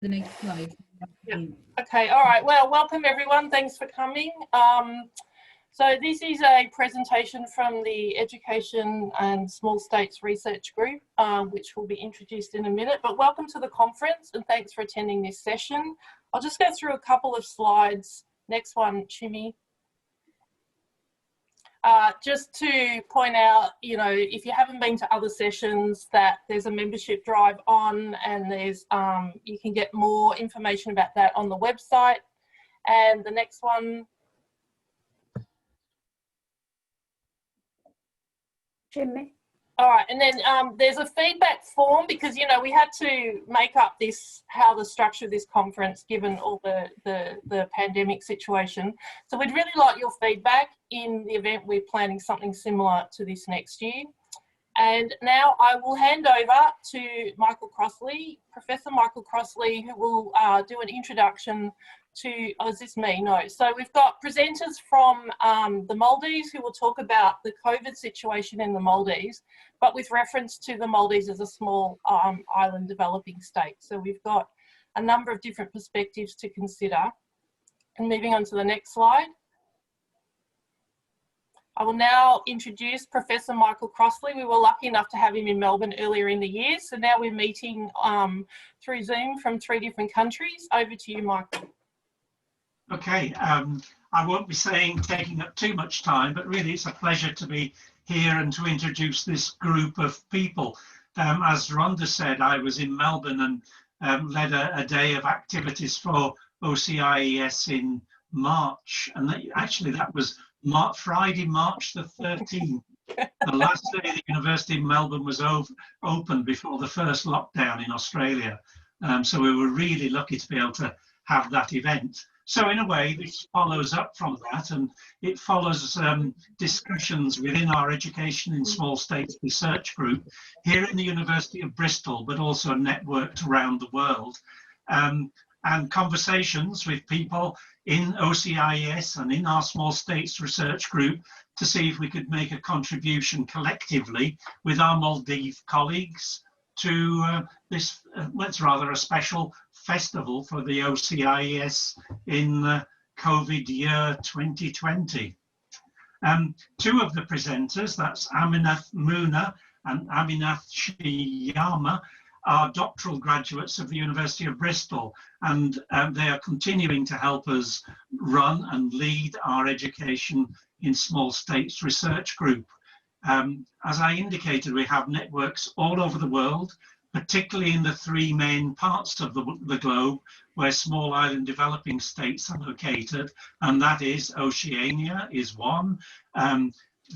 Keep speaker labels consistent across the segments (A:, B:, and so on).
A: The next slide.
B: Yeah. Okay, all right. Well, welcome everyone. Thanks for coming. So this is a presentation from the Education and Small States Research Group, which will be introduced in a minute. But welcome to the conference and thanks for attending this session. I'll just go through a couple of slides. Next one, Shimi. Just to point out, you know, if you haven't been to other sessions, that there's a membership drive on, and there's you can get more information about that on the website. And the next one,
C: Jimmy.
B: all right, and then there's a feedback form because, you know, we had to make up this, how the structure of this conference given all the pandemic situation. So we'd really like your feedback in the event we're planning something similar to this next year. And now I will hand over to Michael Crossley, Professor Michael Crossley, who will do an introduction to, oh, is this me? No. So we've got presenters from the Maldives who will talk about the COVID situation in the Maldives, but with reference to the Maldives as a small island developing state. So we've got a number of different perspectives to consider. And moving on to the next slide. I will now introduce Professor Michael Crossley. We were lucky enough to have him in Melbourne earlier in the year. So now we're meeting through Zoom from 3 different countries. Over to you, Michael.
D: Okay, I won't be taking up too much time, but really it's a pleasure to be here and to introduce this group of people. As Rhonda said, I was in Melbourne and led a day of activities for OCIES in March, and that was Friday, March the 13th. The last day the University of Melbourne was open before the first lockdown in Australia. So we were really lucky to be able to have that event. So in a way, this follows up from that, and it follows discussions within our Education in Small States research group here in the University of Bristol, but also networked around the world, and conversations with people in OCIES and in our Small States research group to see if we could make a contribution collectively with our Maldives colleagues to this, what's rather a special festival for the OCIES in COVID year 2020. Two of the presenters, that's Aminath Muna and Aminath Shiyama, are doctoral graduates of the University of Bristol, and they are continuing to help us run and lead our Education in Small States research group. As I indicated, we have networks all over the world, particularly in the three main parts of the globe where small island developing states are located, and that is Oceania is one,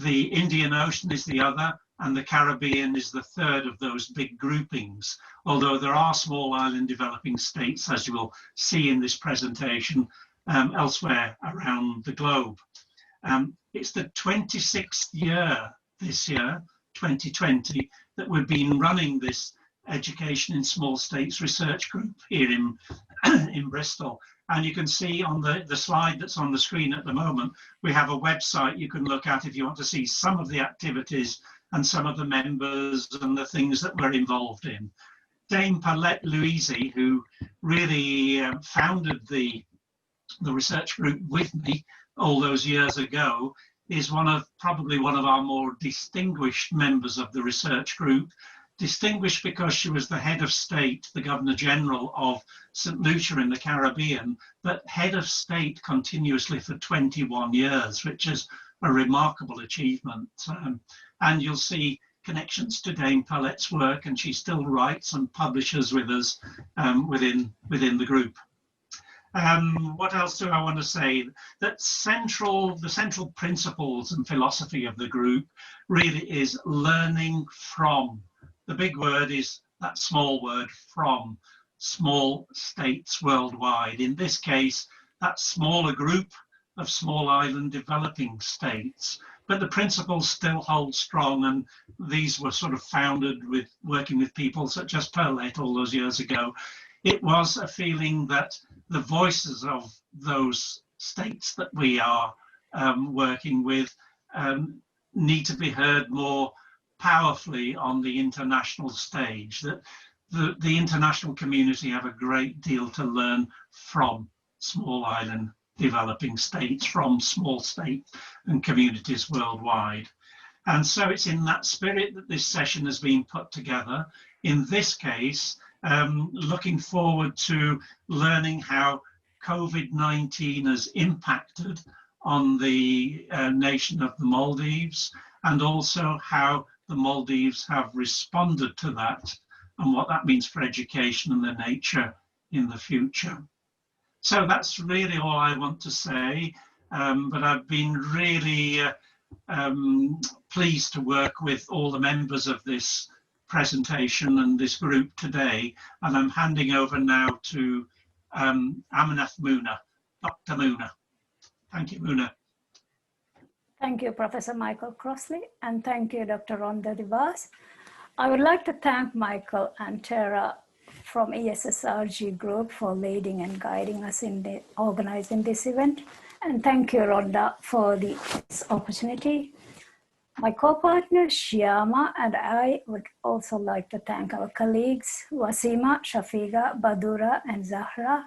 D: the Indian Ocean is the other, and the Caribbean is the third of those big groupings, although there are small island developing states, as you will see in this presentation, elsewhere around the globe. It's the 26th year this year, 2020, that we've been running this Education in Small States research group here in Bristol. And you can see on the slide that's on the screen at the moment, we have a website you can look at if you want to see some of the activities and some of the members and the things that we're involved in. Dame Paulette Louise, who really founded the research group with me all those years ago, is probably one of our more distinguished members of the research group. Distinguished because she was the head of state, the Governor General of St. Lucia in the Caribbean, but head of state continuously for 21 years, which is a remarkable achievement. And you'll see connections to Dame Paulette's work, and she still writes and publishes with us within the group. What else do I want to say? That the central principles and philosophy of the group really is learning from. The big word is that small word, from small states worldwide. In this case, that smaller group of small island developing states. But the principles still hold strong, and these were sort of founded with working with people such as Paulette all those years ago. It was a feeling that the voices of those states that we are working with need to be heard more powerfully on the international stage, that the international community have a great deal to learn from small island developing states, from small states and communities worldwide. And so it's in that spirit that this session has been put together. In this case, looking forward to learning how COVID-19 has impacted on the nation of the Maldives, and also how the Maldives have responded to that and what that means for education and the nature in the future. So that's really all I want to say, but I've been really pleased to work with all the members of this presentation and this group today, and I'm handing over now to Aminath Muna, Dr. Muna. Thank you, Muna.
A: Thank you, Professor Michael Crossley, and thank you, Dr. Rhonda DeVos. I would like to thank Michael and Tara from ESSRG Group for leading and guiding us in organizing this event. And thank you, Rhonda, for this opportunity. My co-partner, Shyama, and I would also like to thank our colleagues, Wasima, Shafiga, Badura, and Zahra,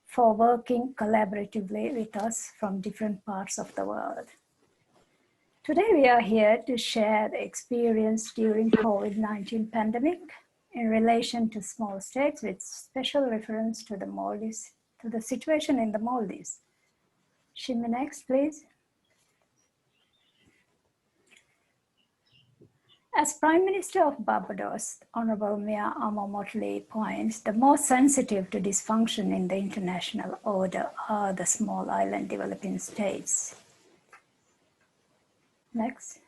A: for working collaboratively with us from different parts of the world. Today, we are here to share the experience during COVID-19 pandemic in relation to small states, with special reference to the Maldives, to the situation in the Maldives. Shimi, next, please. As Prime Minister of Barbados, Honorable Mia Motley points, the most sensitive to dysfunction in the international order are the small island developing states. Next.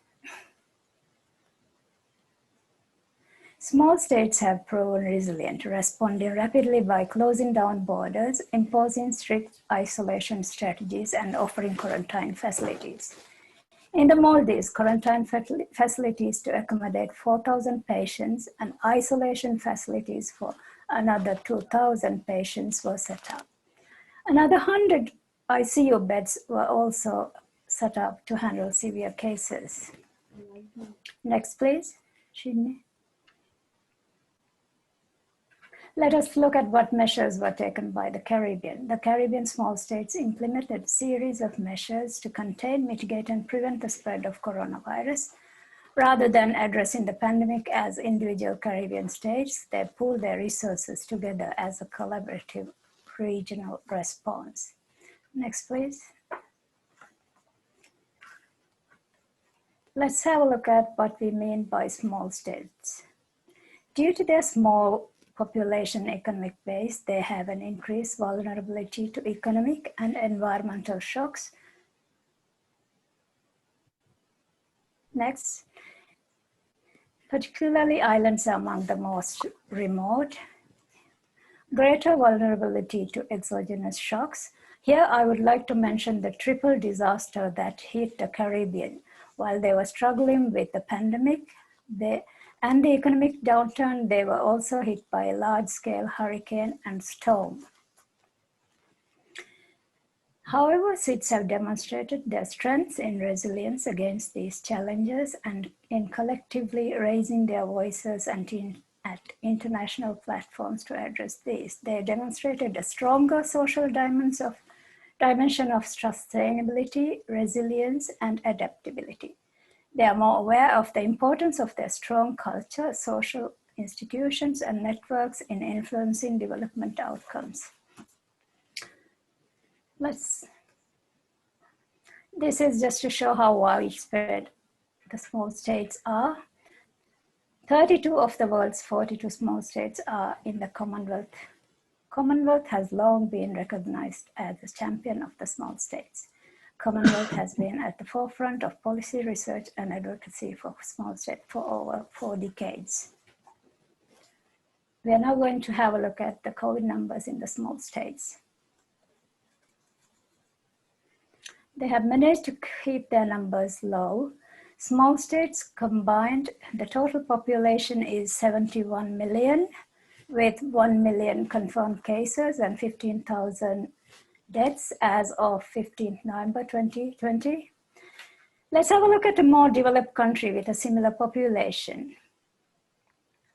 A: Small states have proven resilient, responding rapidly by closing down borders, imposing strict isolation strategies, and offering quarantine facilities. In the Maldives, quarantine facilities to accommodate 4,000 patients and isolation facilities for another 2,000 patients were set up. Another 100 ICU beds were also set up to handle severe cases. Next, please, Sydney. Let us look at what measures were taken by the Caribbean. The Caribbean small states implemented a series of measures to contain, mitigate, and prevent the spread of coronavirus. Rather than addressing the pandemic as individual Caribbean states, they pooled their resources together as a collaborative regional response. Next, please. Let's have a look at what we mean by small states. Due to their small population economic base, they have an increased vulnerability to economic and environmental shocks. Next. Particularly islands are among the most remote. Greater vulnerability to exogenous shocks. Here I would like to mention the triple disaster that hit the Caribbean. While they were struggling with the pandemic and the economic downturn, they were also hit by a large-scale hurricane and storm. However, SIDS have demonstrated their strengths in resilience against these challenges and in collectively raising their voices and at international platforms to address these. They demonstrated a stronger social dimension of sustainability, resilience, and adaptability. They are more aware of the importance of their strong culture, social institutions, and networks in influencing development outcomes. This is just to show how widespread the small states are. 32 of the world's 42 small states are in the Commonwealth. Commonwealth has long been recognized as a champion of the small states. Commonwealth has been at the forefront of policy research and advocacy for small states for over 4 decades. We are now going to have a look at the COVID numbers in the small states. They have managed to keep their numbers low. Small states combined, the total population is 71 million, with 1 million confirmed cases and 15,000 deaths as of 15th November 2020. Let's have a look at a more developed country with a similar population.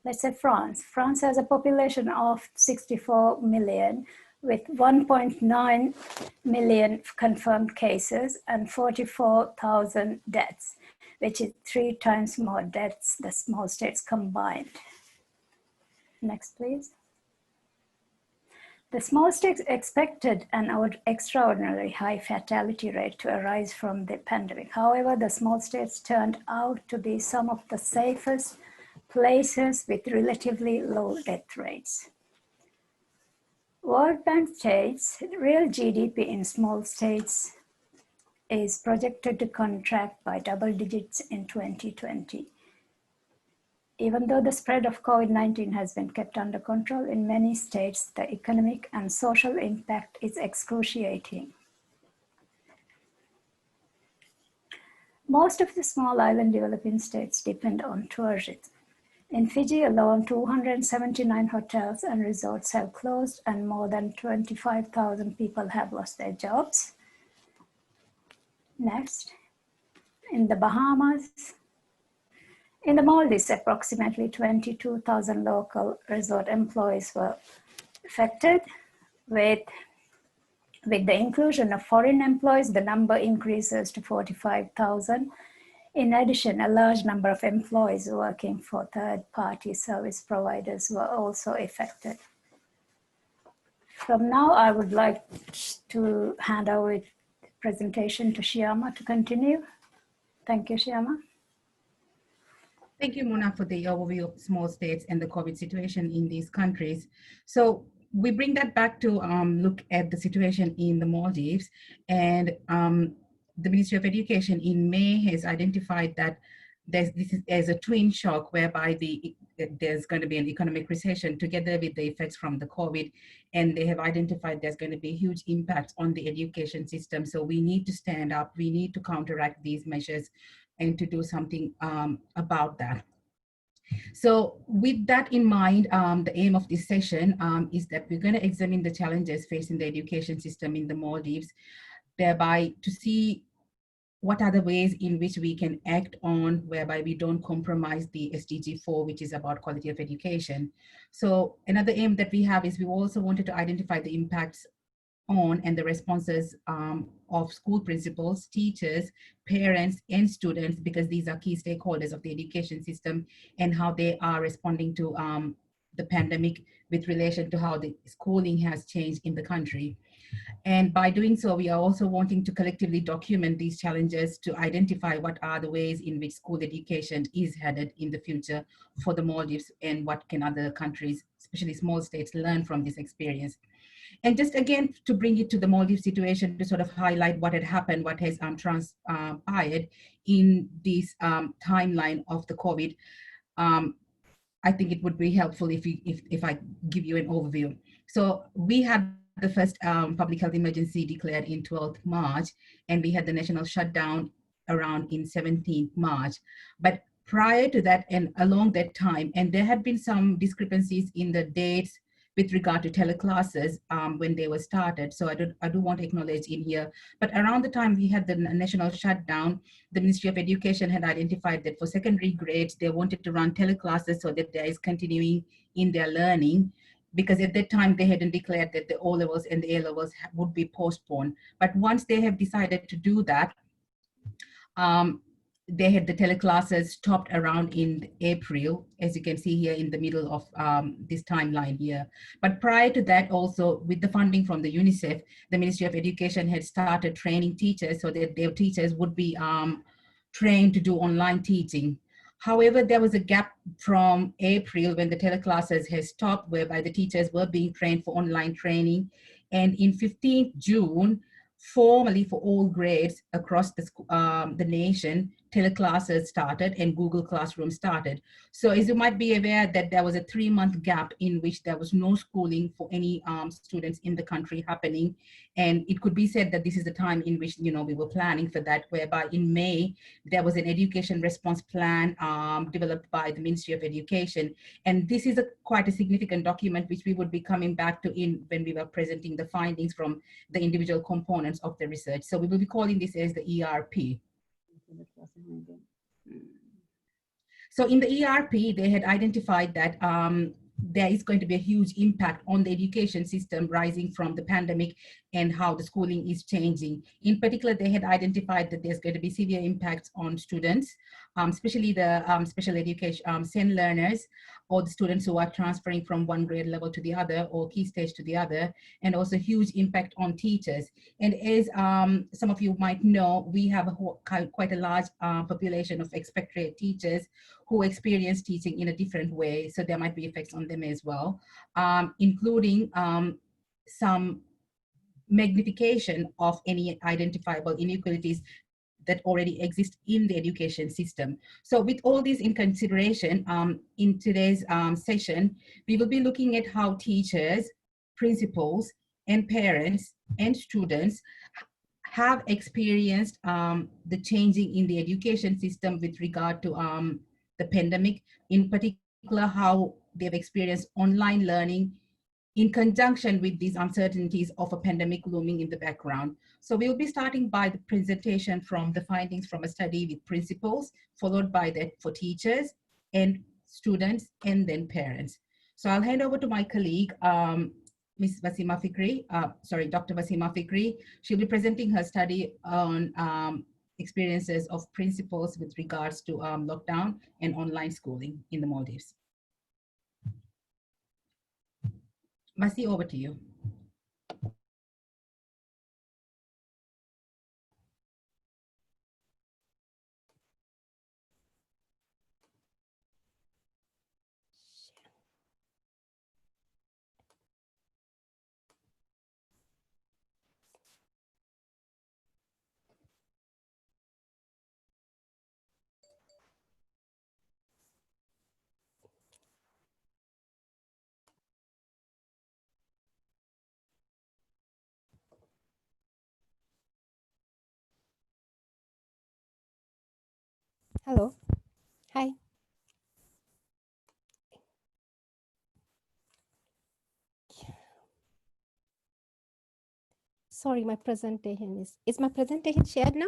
A: Let's say France. France has a population of 64 million with 1.9 million confirmed cases and 44,000 deaths, which is 3 times more deaths than small states combined. Next, please. The small states expected an extraordinarily high fatality rate to arise from the pandemic. However, the small states turned out to be some of the safest places with relatively low death rates. World Bank states real GDP in small states is projected to contract by double digits in 2020. Even though the spread of COVID-19 has been kept under control in many states, the economic and social impact is excruciating. Most of the small island developing states depend on tourism. In Fiji alone, 279 hotels and resorts have closed and more than 25,000 people have lost their jobs. Next, in the Bahamas, in the Maldives, approximately 22,000 local resort employees were affected. With the inclusion of foreign employees, the number increases to 45,000. In addition, a large number of employees working for third-party service providers were also affected. From now, I would like to hand over the presentation to Shyama to continue. Thank you, Shyama.
C: Thank you, Mona, for the overview of small states and the COVID situation in these countries. So we bring that back to look at the situation in the Maldives, and the Ministry of Education in May has identified that there's a twin shock whereby there's going to be an economic recession together with the effects from the COVID, and they have identified there's going to be huge impacts on the education system. So we need to stand up, we need to counteract these measures and to do something about that. So with that in mind, the aim of this session is that we're going to examine the challenges facing the education system in the Maldives, thereby to see what are the ways in which we can act on whereby we don't compromise the SDG 4, which is about quality of education. So another aim that we have is we also wanted to identify the impacts on and the responses of school principals, teachers, parents, and students, because these are key stakeholders of the education system, and how they are responding to the pandemic with relation to how the schooling has changed in the country. And by doing so, we are also wanting to collectively document these challenges to identify what are the ways in which school education is headed in the future for the Maldives, and what can other countries, especially small states, learn from this experience. And just again, to bring it to the Maldives situation, to sort of highlight what had happened, what has transpired in this timeline of the COVID, I think it would be helpful if I give you an overview. So we had the first public health emergency declared in 12th March, and we had the national shutdown around in 17th March. But prior to that and along that time, and there had been some discrepancies in the dates with regard to teleclasses when they were started. So I do want to acknowledge in here, but around the time we had the national shutdown, the Ministry of Education had identified that for secondary grades, they wanted to run teleclasses so that there is continuing in their learning, because at that time they hadn't declared that the O-levels and the A-levels would be postponed. But once they have decided to do that, they had the teleclasses stopped around in April, as you can see here in the middle of this timeline here. But prior to that, also with the funding from the UNICEF, the Ministry of Education had started training teachers so that their teachers would be trained to do online teaching. However, there was a gap from April when the teleclasses had stopped, whereby the teachers were being trained for online training. And in 15th June, formally for all grades across the nation, teleclasses started and Google Classroom started. So as you might be aware that there was a 3-month gap in which there was no schooling for any students in the country happening. And it could be said that this is the time in which, you know, we were planning for that, whereby in May, there was an education response plan developed by the Ministry of Education. And this is quite a significant document, which we would be coming back to when we were presenting the findings from the individual components of the research. So we will be calling this as the ERP. So in the ERP, they had identified that there is going to be a huge impact on the education system rising from the pandemic and how the schooling is changing. In particular, they had identified that there's going to be severe impacts on students, especially the special education SEN learners, or the students who are transferring from one grade level to the other or key stage to the other, and also huge impact on teachers. And as some of you might know, we have quite a large population of expatriate teachers who experience teaching in a different way. So there might be effects on them as well, including some magnification of any identifiable inequalities that already exist in the education system. So with all these in consideration, in today's session, we will be looking at how teachers, principals, and parents and students have experienced the changing in the education system with regard to the pandemic, in particular how they've experienced online learning in conjunction with these uncertainties of a pandemic looming in the background. So we'll be starting by the presentation from the findings from a study with principals, followed by that for teachers and students, and then parents. So I'll hand over to my colleague, Ms. Wasima Fikri, Dr. Wasima Fikri. She'll be presenting her study on experiences of principals with regards to lockdown and online schooling in the Maldives. Masi, over to you.
E: Hello. Hi. Sorry, my presentation is my presentation shared now?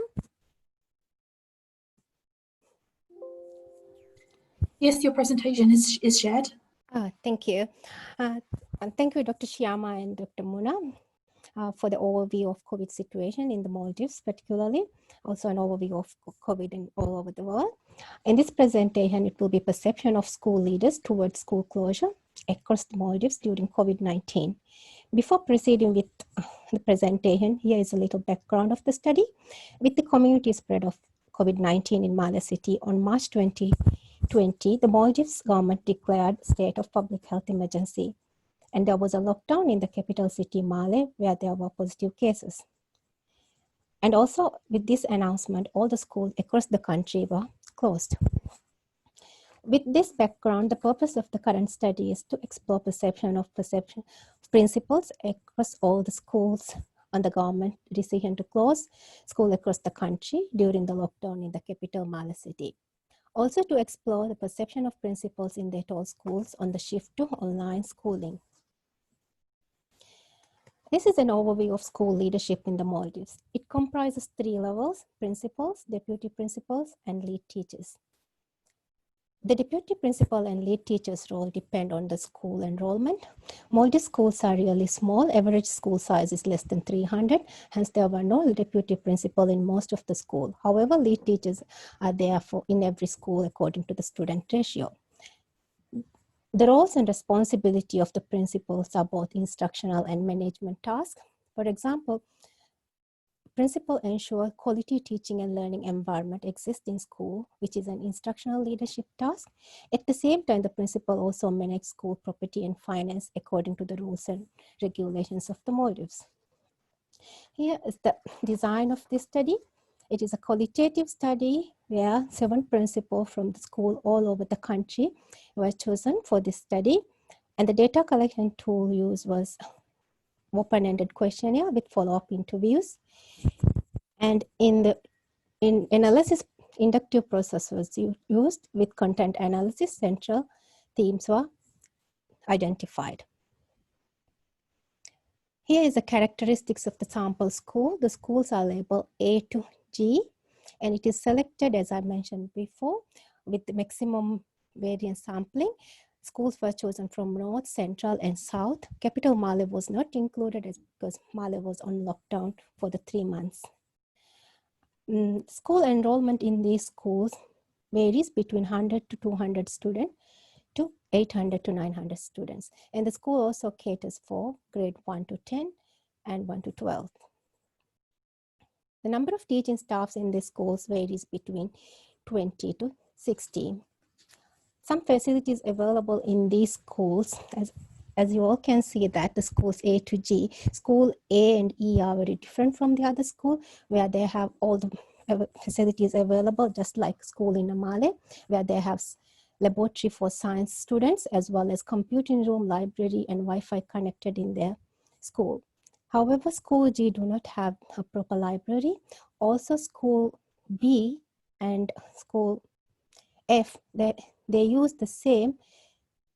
F: Yes, your presentation is shared.
E: Thank you. And thank you, Dr. Shyama and Dr. Mona, for the overview of COVID situation in the Maldives, particularly, also an overview of COVID in all over the world. In this presentation, it will be perception of school leaders towards school closure across the Maldives during COVID-19. Before proceeding with the presentation, here is a little background of the study. With the community spread of COVID-19 in Malé City on March 2020, the Maldives government declared state of public health emergency. And there was a lockdown in the capital city, Malé, where there were positive cases. And also with this announcement, all the schools across the country were closed. With this background, the purpose of the current study is to explore perception of principles across all the schools on the government decision to close school across the country during the lockdown in the capital Malé City. Also to explore the perception of principals in their all schools on the shift to online schooling. This is an overview of school leadership in the Maldives. It comprises 3 levels: principals, deputy principals, and lead teachers. The deputy principal and lead teacher's role depend on the school enrollment. Maldives schools are really small. Average school size is less than 300. Hence, there were no deputy principal in most of the school. However, lead teachers are there in every school according to the student ratio. The roles and responsibility of the principals are both instructional and management tasks. For example, principal ensure quality teaching and learning environment exists in school, which is an instructional leadership task. At the same time, the principal also manages school property and finance according to the rules and regulations of the Maldives. Here is the design of this study. It is a qualitative study where 7 principals from the school all over the country were chosen for this study. And the data collection tool used was open-ended questionnaire with follow-up interviews. And in analysis, inductive process was used with content analysis. Central themes were identified. Here is the characteristics of the sample school. The schools are labeled A to G, and it is selected, as I mentioned before, with the maximum variance sampling. Schools were chosen from North, Central, and South. Capital Malé was not included because Malé was on lockdown for the 3 months. School enrollment in these schools varies between 100 to 200 students to 800 to 900 students. And the school also caters for grade 1 to 10 and 1 to 12. The number of teaching staffs in these schools varies between 20 to 60. Some facilities available in these schools, as you all can see that the schools A to G, school A and E are very different from the other school, where they have all the facilities available, just like school in Malé, where they have laboratory for science students, as well as computing room, library, and Wi-Fi connected in their school. However, school G do not have a proper library. Also, school B and school F, they use the same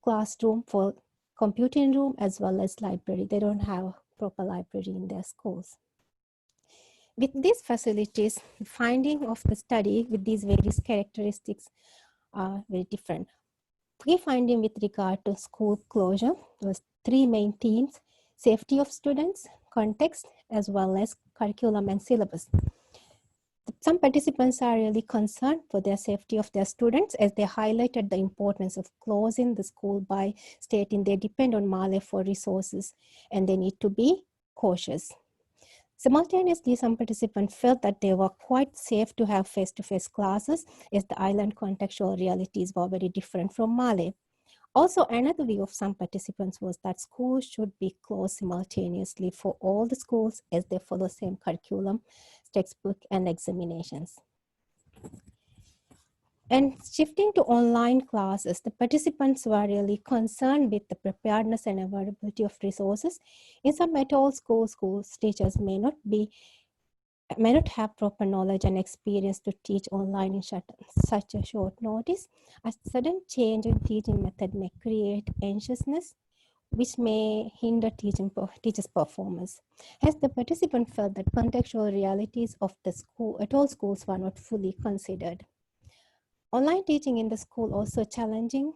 E: classroom for computing room as well as library. They don't have a proper library in their schools. With these facilities, the finding of the study with these various characteristics are very different. Key finding with regard to school closure was 3 main themes: safety of students, context, as well as curriculum and syllabus. Some participants are really concerned for their safety of their students, as they highlighted the importance of closing the school by stating they depend on Malé for resources and they need to be cautious. Simultaneously, some participants felt that they were quite safe to have face-to-face classes, as the island contextual realities were very different from Malé. Also, another view of some participants was that schools should be closed simultaneously for all the schools, as they follow same curriculum, textbook, and examinations. And shifting to online classes, the participants were really concerned with the preparedness and availability of resources. In some at all schools, teachers may not have proper knowledge and experience to teach online in such a short notice. A sudden change in teaching method may create anxiousness, which may hinder teachers' performance. Hence, the participant felt that contextual realities of the school at all schools were not fully considered. Online teaching in the school also challenging,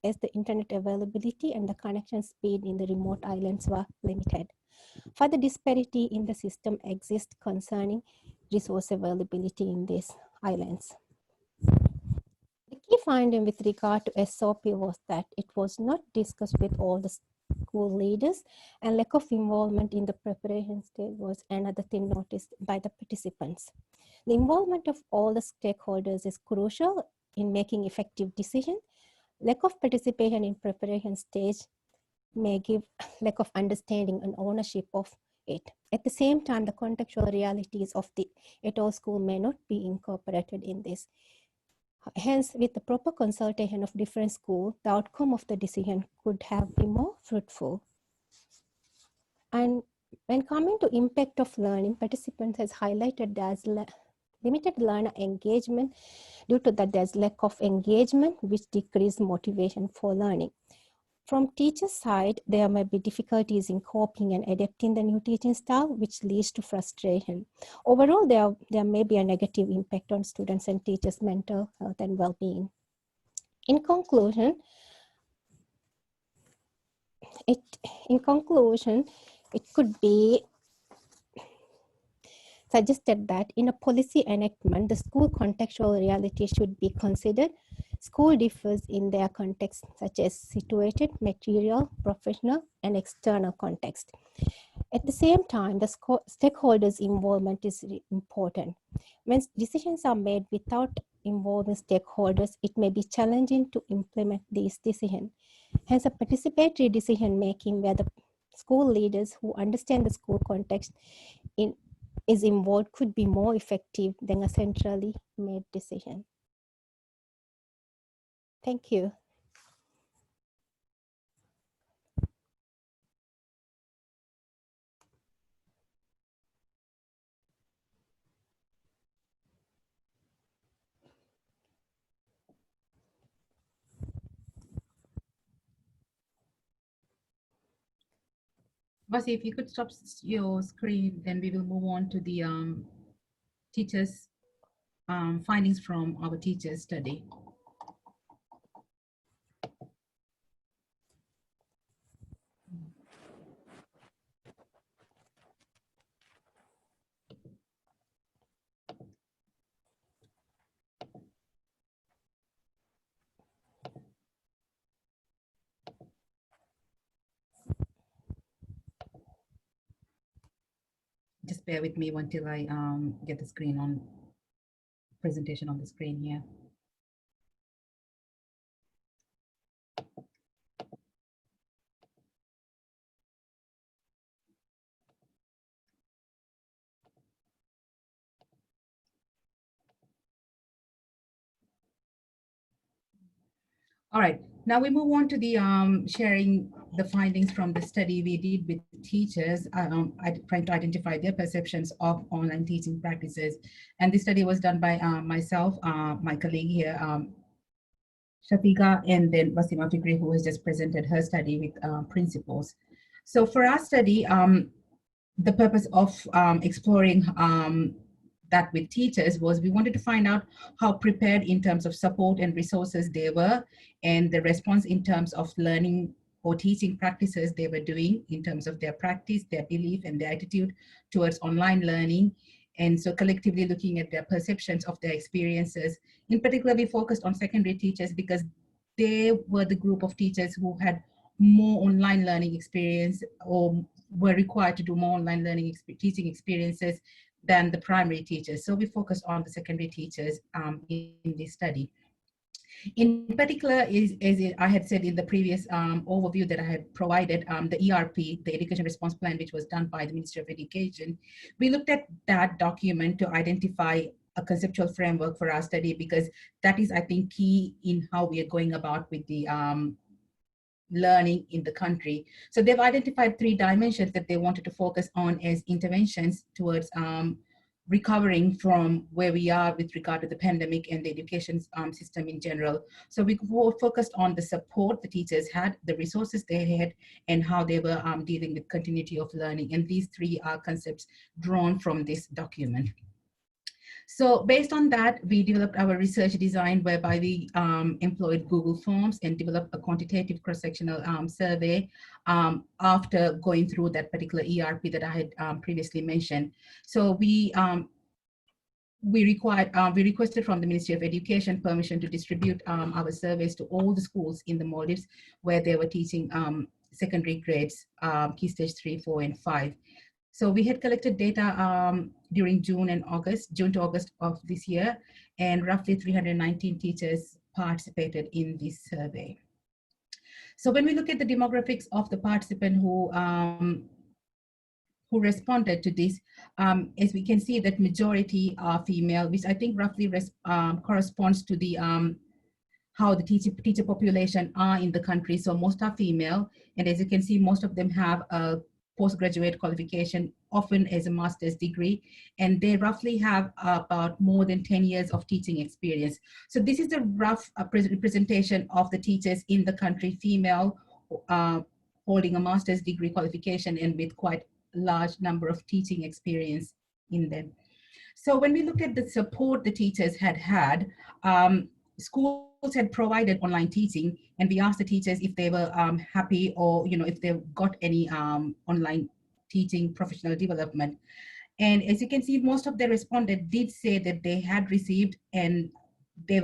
E: as the internet availability and the connection speed in the remote islands were limited. Further disparity in the system exists concerning resource availability in these islands. The key finding with regard to SOP was that it was not discussed with all the school leaders, and lack of involvement in the preparation stage was another thing noticed by the participants. The involvement of all the stakeholders is crucial in making effective decisions. Lack of participation in preparation stage may give lack of understanding and ownership of it. At the same time, the contextual realities of the et al. School may not be incorporated in this. Hence, with the proper consultation of different schools, the outcome of the decision could have been more fruitful. And when coming to impact of learning, participants has highlighted as limited learner engagement. Due to that, there's lack of engagement, which decreases motivation for learning. From teacher side, there may be difficulties in coping and adapting the new teaching style, which leads to frustration. Overall, there may be a negative impact on students and teachers' mental health and well-being. In conclusion, it could be suggested that in a policy enactment, the school contextual reality should be considered. School differs in their context, such as situated, material, professional, and external context. At the same time, the stakeholders' involvement is important. When decisions are made without involving stakeholders, it may be challenging to implement these decisions. Hence, a participatory decision-making where the school leaders who understand the school context is involved could be more effective than a centrally made decision. Thank you.
C: Vasi, if you could stop your screen, then we will move on to the teachers' findings from our teachers' study. Just bear with me until I get the screen on, presentation on the screen here. All right, now we move on to the sharing the findings from the study we did with teachers, trying to identify their perceptions of online teaching practices. And this study was done by myself, my colleague here, Shafika, and then Basima Fikri, who has just presented her study with principals. So for our study, the purpose of exploring that with teachers was we wanted to find out how prepared in terms of support and resources they were, and the response in terms of learning or teaching practices they were doing in terms of their practice, their belief, and their attitude towards online learning. And so collectively looking at their perceptions of their experiences. In particular, we focused on secondary teachers because they were the group of teachers who had more online learning experience or were required to do more online learning teaching experiences than the primary teachers. So we focused on the secondary teachers in this study. In particular, as I had said in the previous overview that I had provided, the ERP, the Education Response Plan, which was done by the Ministry of Education, we looked at that document to identify a conceptual framework for our study, because that is, I think, key in how we are going about with the learning in the country. So they've identified 3 dimensions that they wanted to focus on as interventions towards recovering from where we are with regard to the pandemic and the education system in general. So we focused on the support the teachers had, the resources they had, and how they were dealing with continuity of learning. And these 3 are concepts drawn from this document. So based on that, we developed our research design whereby we employed Google Forms and developed a quantitative cross-sectional survey after going through that particular ERP that I had previously mentioned. So we requested from the Ministry of Education permission to distribute our surveys to all the schools in the Maldives where they were teaching secondary grades, Key Stage 3, 4, and 5. So we had collected data during June to August of this year, and roughly 319 teachers participated in this survey. So when we look at the demographics of the participant who responded to this, as we can see that majority are female, which I think roughly corresponds to the how the teacher population are in the country. So most are female, and as you can see, most of them have a postgraduate qualification, often as a master's degree, and they roughly have about more than 10 years of teaching experience. So this is a rough representation of the teachers in the country, female, holding a master's degree qualification and with quite a large number of teaching experience in them. So when we look at the support the teachers had, schools had provided online teaching, and we asked the teachers if they were happy, or if they got any online teaching professional development. And as you can see, most of the respondents did say that they had received, and they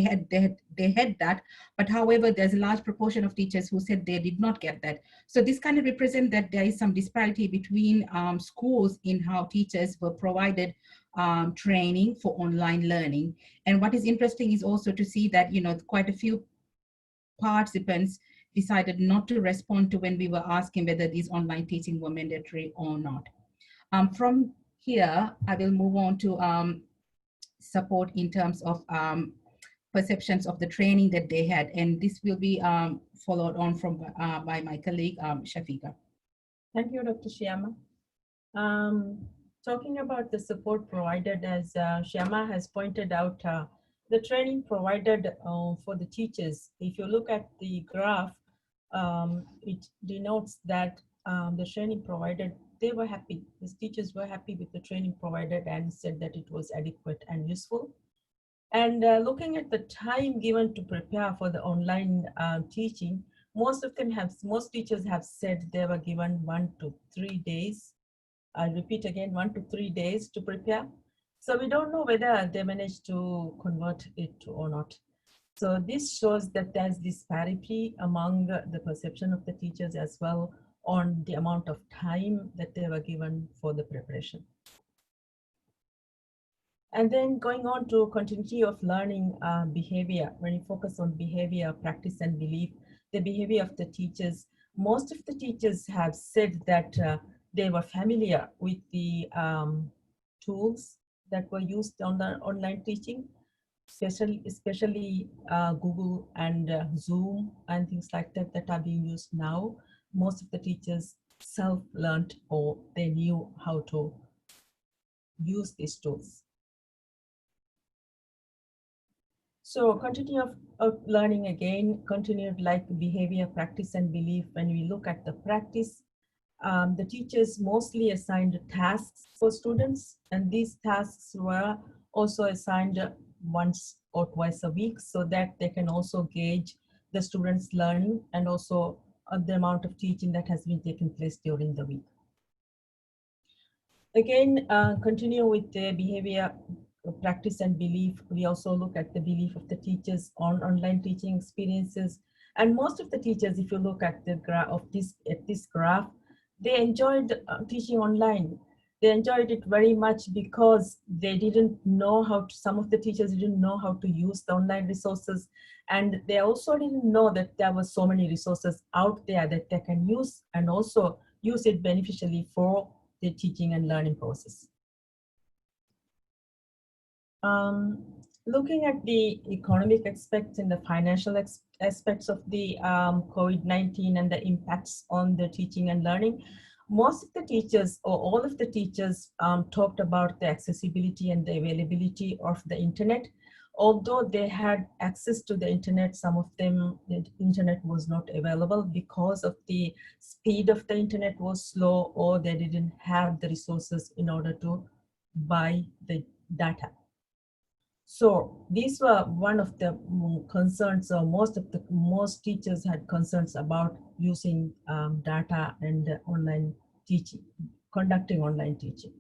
C: had that, but however, there's a large proportion of teachers who said they did not get that. So this kind of represents that there is some disparity between schools in how teachers were provided training for online learning. And what is interesting is also to see that quite a few participants decided not to respond to when we were asking whether these online teaching were mandatory or not. From here, I will move on to support in terms of perceptions of the training that they had, and this will be followed on from by my colleague Shafika.
G: Thank you, Dr. Shyama. Talking about the support provided, as Shyama has pointed out, the training provided for the teachers, if you look at the graph, it denotes that the training provided, they were happy. The teachers were happy with the training provided and said that it was adequate and useful. And looking at the time given to prepare for the online teaching, most teachers have said they were given 1 to 3 days. I'll repeat again, 1 to 3 days to prepare. So we don't know whether they managed to convert it or not. So this shows that there's disparity among the perception of the teachers as well on the amount of time that they were given for the preparation. And then going on to continuity of learning behavior, when you focus on behavior, practice and belief, the behavior of the teachers, most of the teachers have said that they were familiar with the tools that were used on the online teaching, especially Google and Zoom and things like that that are being used now. Most of the teachers self-learned or they knew how to use these tools. So continuity of learning again, continued like behavior, practice and belief. When we look at the practice, the teachers mostly assigned tasks for students, and these tasks were also assigned once or twice a week so that they can also gauge the students' learning and also the amount of teaching that has been taking place during the week. Again, continue with the behavior, practice and belief. We also look at the belief of the teachers on online teaching experiences. And most of the teachers, if you look at the graph of this graph, they enjoyed teaching online. They enjoyed it very much because they didn't know how to, some of the teachers didn't know how to use the online resources. And they also didn't know that there were so many resources out there that they can use and also use it beneficially for the teaching and learning process. Looking at the economic aspects and the financial aspects of the COVID-19 and the impacts on the teaching and learning, most of the teachers or all of the teachers talked about the accessibility and the availability of the internet. Although they had access to the internet, some of them, the internet was not available because of the speed of the internet was slow, or they didn't have the resources in order to buy the data. So these were one of the concerns, or most teachers had concerns about using data and online teaching, conducting online teaching.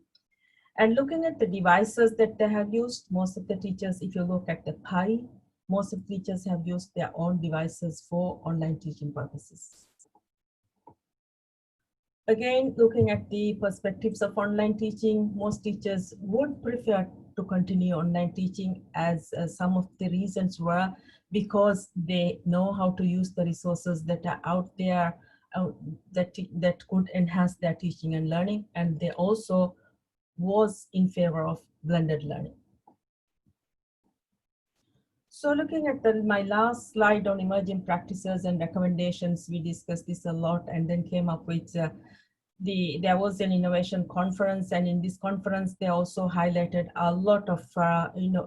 G: And looking at the devices that they have used, most of the teachers, if you look at the pie, most of the teachers have used their own devices for online teaching purposes. Again, looking at the perspectives of online teaching, most teachers would prefer to continue online teaching, as some of the reasons were because they know how to use the resources that are out there that could enhance their teaching and learning, and they also was in favor of blended learning. So looking at my last slide on emerging practices and recommendations, we discussed this a lot and then came up with there was an innovation conference, and in this conference they also highlighted a lot of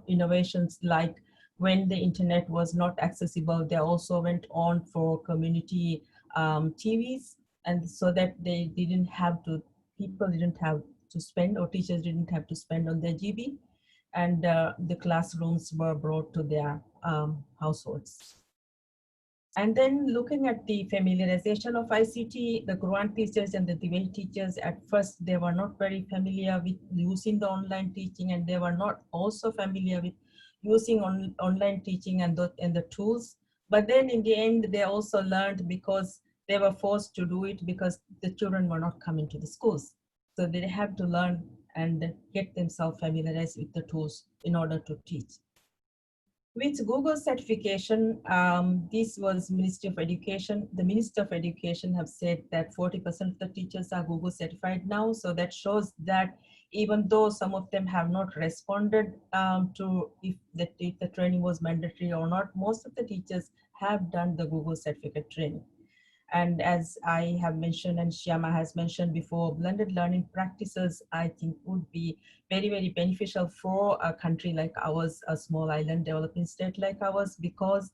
G: innovations, like when the internet was not accessible, they also went on for community TVs, and so that they didn't have to, people didn't have to spend, or teachers didn't have to spend on their GB, and the classrooms were brought to their households. And then looking at the familiarization of ICT, the Quran teachers and the debate teachers, at first they were not very familiar with using the online teaching, and they were not also familiar with using online teaching and the tools. But then in the end, they also learned because they were forced to do it because the children were not coming to the schools. So they have to learn and get themselves familiarized with the tools in order to teach. With Google certification, this was Ministry of Education. The Minister of Education have said that 40% of the teachers are Google certified now. So that shows that even though some of them have not responded to if the training was mandatory or not, most of the teachers have done the Google certificate training. And as I have mentioned and Shyama has mentioned before, blended learning practices, I think, would be very, very beneficial for a country like ours, a small island developing state like ours, because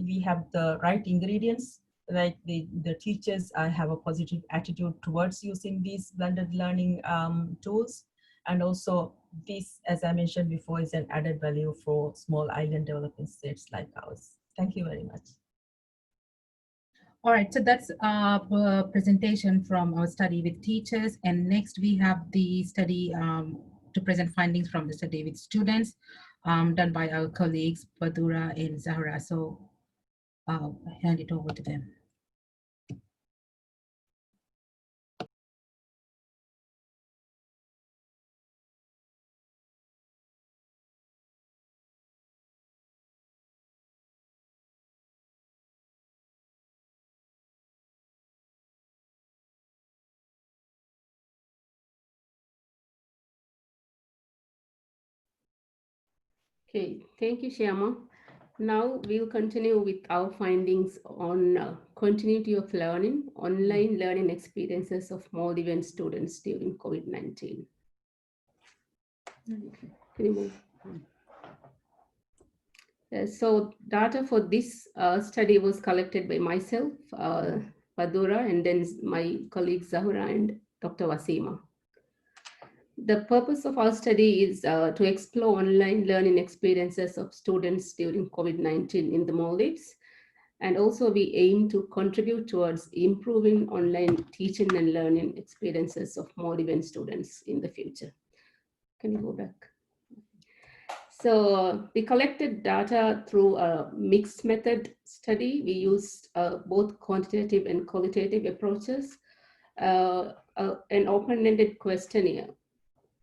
G: we have the right ingredients, like the teachers have a positive attitude towards using these blended learning tools. And also this, as I mentioned before, is an added value for small island developing states like ours. Thank you very much.
C: All right, so that's a presentation from our study with teachers. And next we have the study to present findings from the study with students done by our colleagues, Badura and Zahra. So I'll hand it over to them.
H: Okay, thank you, Shyama. Now we'll continue with our findings on continuity of learning, online learning experiences of Maldivian students during COVID-19. Can you move? So data for this study was collected by myself, Padura, and then my colleagues Zahura and Dr. Wasima. The purpose of our study is to explore online learning experiences of students during COVID-19 in the Maldives. And also we aim to contribute towards improving online teaching and learning experiences of Maldivian students in the future. Can you go back? So we collected data through a mixed method study. We used both quantitative and qualitative approaches. An open-ended questionnaire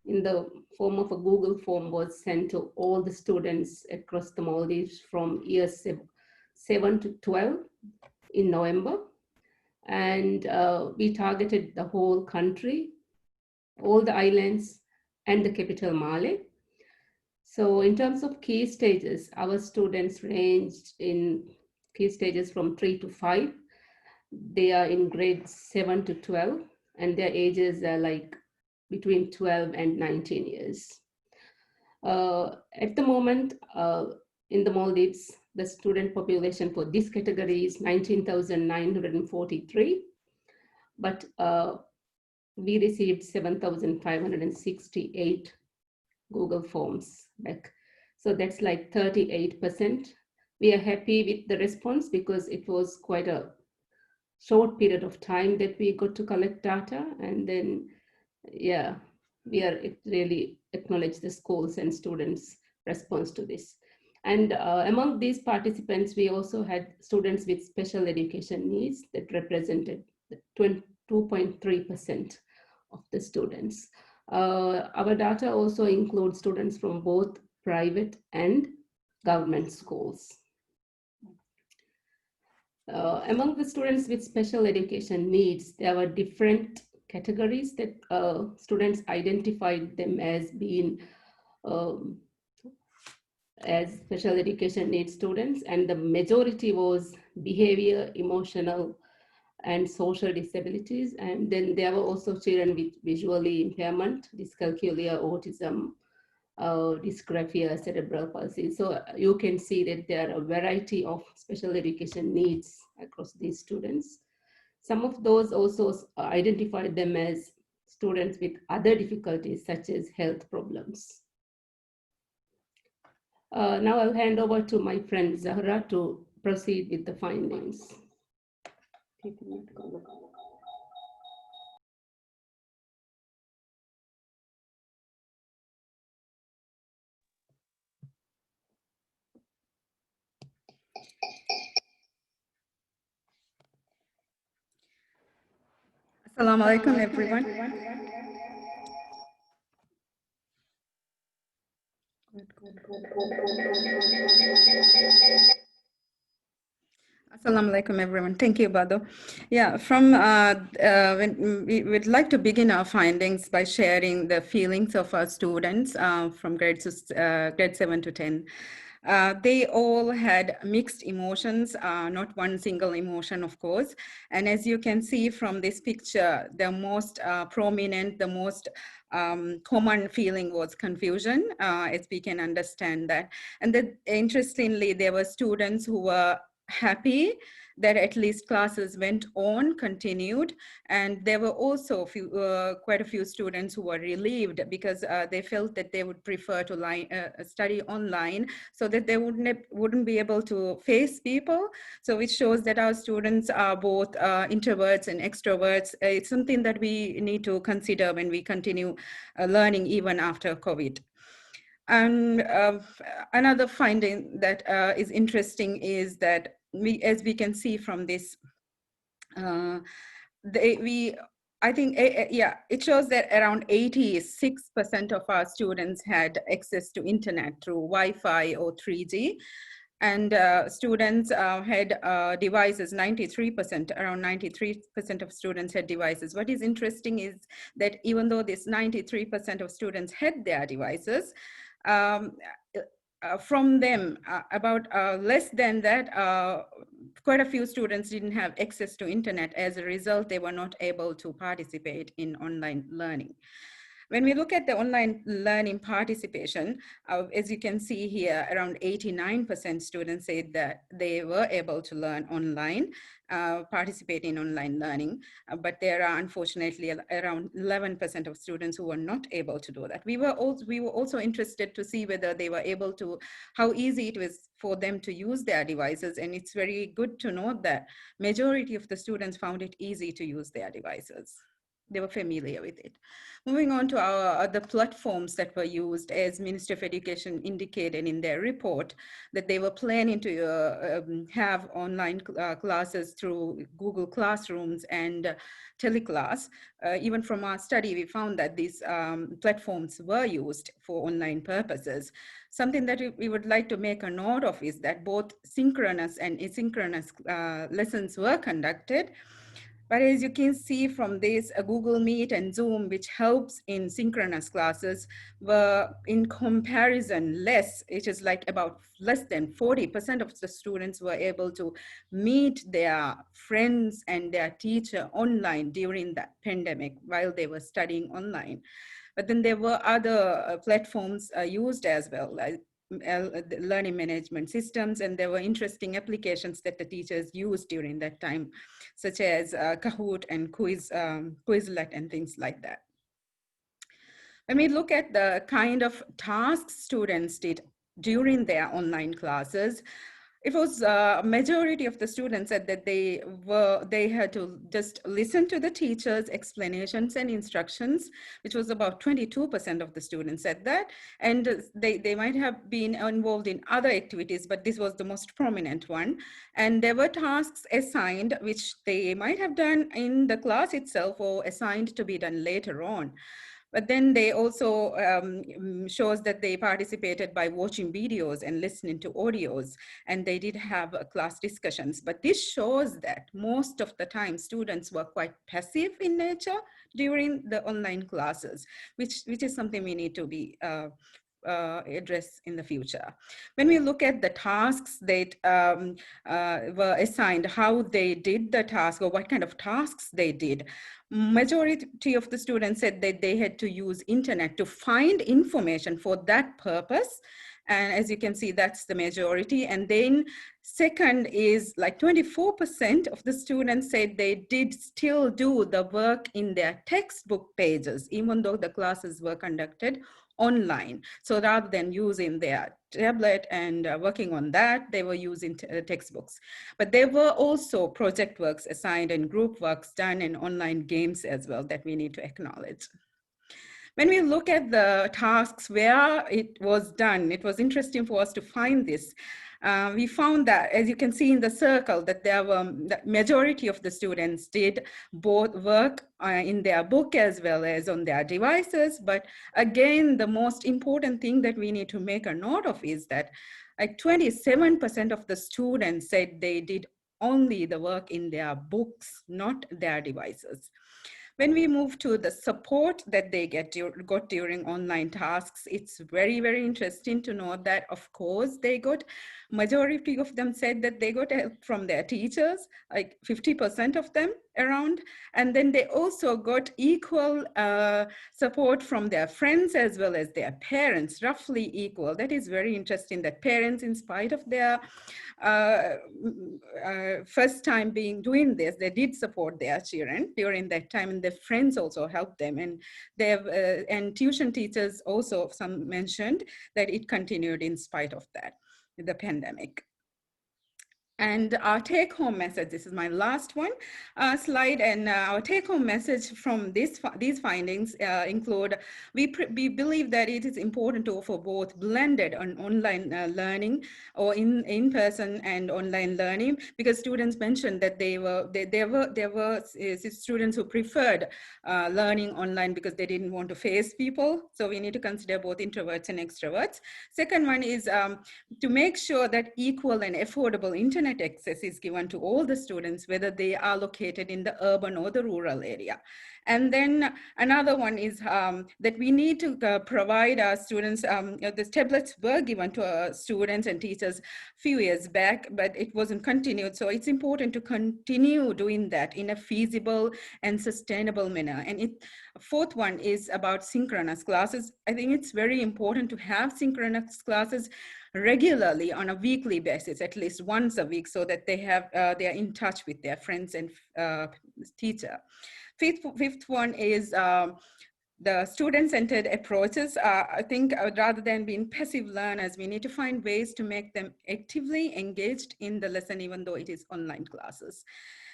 H: in the form of a Google form was sent to all the students across the Maldives from years 7 to 12 in November. And we targeted the whole country, all the islands, and the capital Male. So in terms of key stages, our students ranged in key stages from 3 to 5. They are in grades 7 to 12, and their ages are like between 12 and 19 years. At the moment, in the Maldives, the student population for this category is 19,943, but we received 7,568 Google Forms back. So that's like 38%. We are happy with the response because it was quite a short period of time that we got to collect data. And then, yeah, we are really acknowledge the schools and students' response to this. And among these participants, we also had students with special education needs that represented 2.3% of the students. Our data also includes students from both private and government schools. Among the students with special education needs, there were different categories that students identified them as being as special education needs students, and the majority was behavior, emotional, and social disabilities. And then there were also children with visually impairment, dyscalculia, autism, dysgraphia, cerebral palsy. So you can see that there are a variety of special education needs across these students. Some of those also identified them as students with other difficulties such as health problems. Now I'll hand over to my friend Zahra to proceed with the findings.
I: Assalamu alaikum, everyone. Assalamu alaikum, everyone. Thank you, Bado. Yeah, we'd like to begin our findings by sharing the feelings of our students from grade 7 to 10. They all had mixed emotions, not one single emotion, of course. And as you can see from this picture, the most prominent, the most common feeling was confusion, as we can understand that. And then, interestingly, there were students who were happy that at least classes went on, continued, and there were also quite a few students who were relieved because they felt that they would prefer to study online so that they wouldn't be able to face people. So which shows that our students are both introverts and extroverts. It's something that we need to consider when we continue learning even after COVID. And another finding that is interesting is that as we can see from this, I think, it shows that around 86% of our students had access to internet through Wi-Fi or 3G. And students had devices, 93%, around 93% of students had devices. What is interesting is that even though this 93% of students had their devices, from them, about less than that, quite a few students didn't have access to internet. As a result, they were not able to participate in online learning. When we look at the online learning participation, as you can see here, around 89% students said that they were able to learn online, participate in online learning, but there are unfortunately around 11% of students who were not able to do that. We were also interested to see whether they were able to, how easy it was for them to use their devices, and it's very good to note that majority of the students found it easy to use their devices. They were familiar with it. Moving on to our other platforms that were used, as Ministry of Education indicated in their report, that they were planning to have online classes through Google Classrooms and teleclass. Even from our study, we found that these platforms were used for online purposes. Something that we would like to make a note of is that both synchronous and asynchronous lessons were conducted. But as you can see from this, Google Meet and Zoom, which helps in synchronous classes, were in comparison less. It is like about less than 40% of the students were able to meet their friends and their teacher online during that pandemic while they were studying online. But then there were other platforms used as well, like learning management systems, and there were interesting applications that the teachers used during that time, such as Kahoot and Quizlet and things like that. When we look at the kind of tasks students did during their online classes, it was a majority of the students said that they had to just listen to the teacher's explanations and instructions, which was about 22% of the students said that. And they might have been involved in other activities, but this was the most prominent one. And there were tasks assigned, which they might have done in the class itself or assigned to be done later on. But then they also shows that they participated by watching videos and listening to audios, and they did have class discussions. But this shows that most of the time students were quite passive in nature during the online classes, which is something we need to be address in the future. When we look at the tasks that were assigned, how they did the task or what kind of tasks they did, majority of the students said that they had to use internet to find information for that purpose. And as you can see, that's the majority. And then second is like 24% of the students said they did still do the work in their textbook pages, even though the classes were conducted online. So rather than using their tablet and working on that, they were using textbooks. But there were also project works assigned and group works done and online games as well that we need to acknowledge. When we look at the tasks where it was done, it was interesting for us to find this. We found that, as you can see in the circle, that there were the majority of the students did both work in their book as well as on their devices. But again, the most important thing that we need to make a note of is that like 27% of the students said they did only the work in their books, not their devices. When we move to the support that they got during online tasks, it's very, very interesting to know that, of course, they got, majority of them said that they got help from their teachers, like 50% of them around. And then they also got equal support from their friends as well as their parents, roughly equal. That is very interesting that parents, in spite of their first time doing this, they did support their children during that time, and their friends also helped them. And and tuition teachers also, some mentioned that it continued in spite of that, the pandemic. And our take-home message, this is my last one slide, and our take-home message from these findings include, we believe that it is important to offer both blended and online learning, or in-person and online learning, because students mentioned that there were students who preferred learning online because they didn't want to face people. So we need to consider both introverts and extroverts. Second one is to make sure that equal and affordable internet internet access is given to all the students, whether they are located in the urban or the rural area. And then another one is that we need to provide our students, the tablets were given to students and teachers a few years back, but it wasn't continued. So it's important to continue doing that in a feasible and sustainable manner. And fourth one is about synchronous classes. I think it's very important to have synchronous classes regularly on a weekly basis, at least once a week, so that they are in touch with their friends and teacher. Fifth one is the student-centered approaches. I think rather than being passive learners, we need to find ways to make them actively engaged in the lesson, even though it is online classes.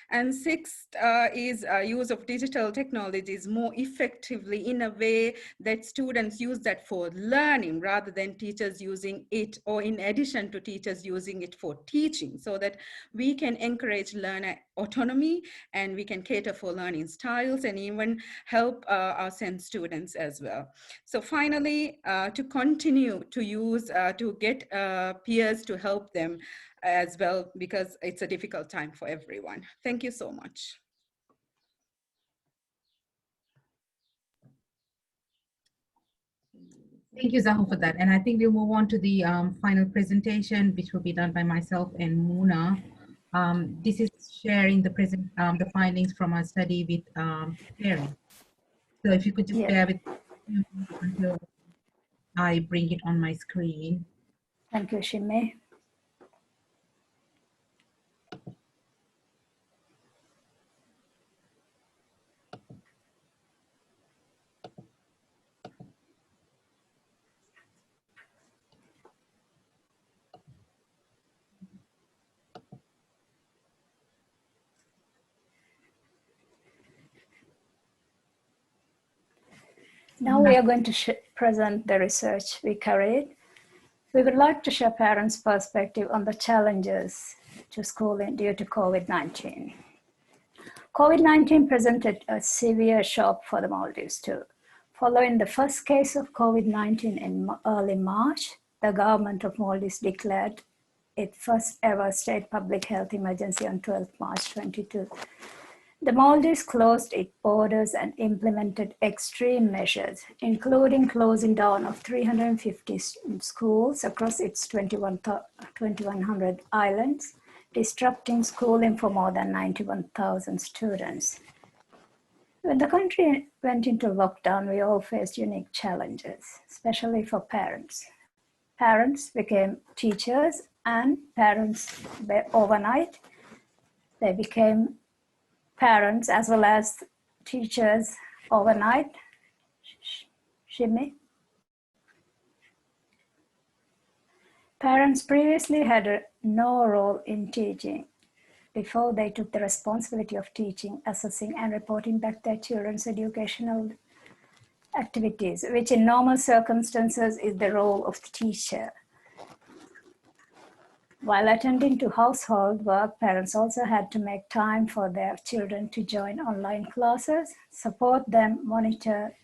I: And sixth is use of digital technologies more effectively in a way that students use that for learning rather than teachers using it, or in addition to teachers using it for teaching, so that we can encourage learner autonomy and we can cater for learning styles and even help our SEND students as well. So finally, to continue to use, to get peers to help them as well, because it's a difficult time for everyone. Thank you so much.
C: Thank you, Zaho, for that. And I think we'll move on to the final presentation, which will be done by myself and Muna. This is sharing the findings from our study with Terry. So if you could just bear with me until I bring it on my screen.
A: Thank you, Shime. Now we are going to present the research we carried. We would like to share parents' perspective on the challenges to schooling due to COVID-19. COVID-19 presented a severe shock for the Maldives too. Following the first case of COVID-19 in early March, the government of Maldives declared its first ever state public health emergency on 12 March 2022. The Maldives closed its borders and implemented extreme measures, including closing down of 350 schools across its 2,100 islands, disrupting schooling for more than 91,000 students. When the country went into lockdown, we all faced unique challenges, especially for parents. Parents became teachers, and parents were overnight. They became parents as well as teachers overnight. Shimi. Parents previously had no role in teaching before they took the responsibility of teaching, assessing, and reporting back their children's educational activities, which in normal circumstances is the role of the teacher. While attending to household work, parents also had to make time for their children to join online classes, support them, monitor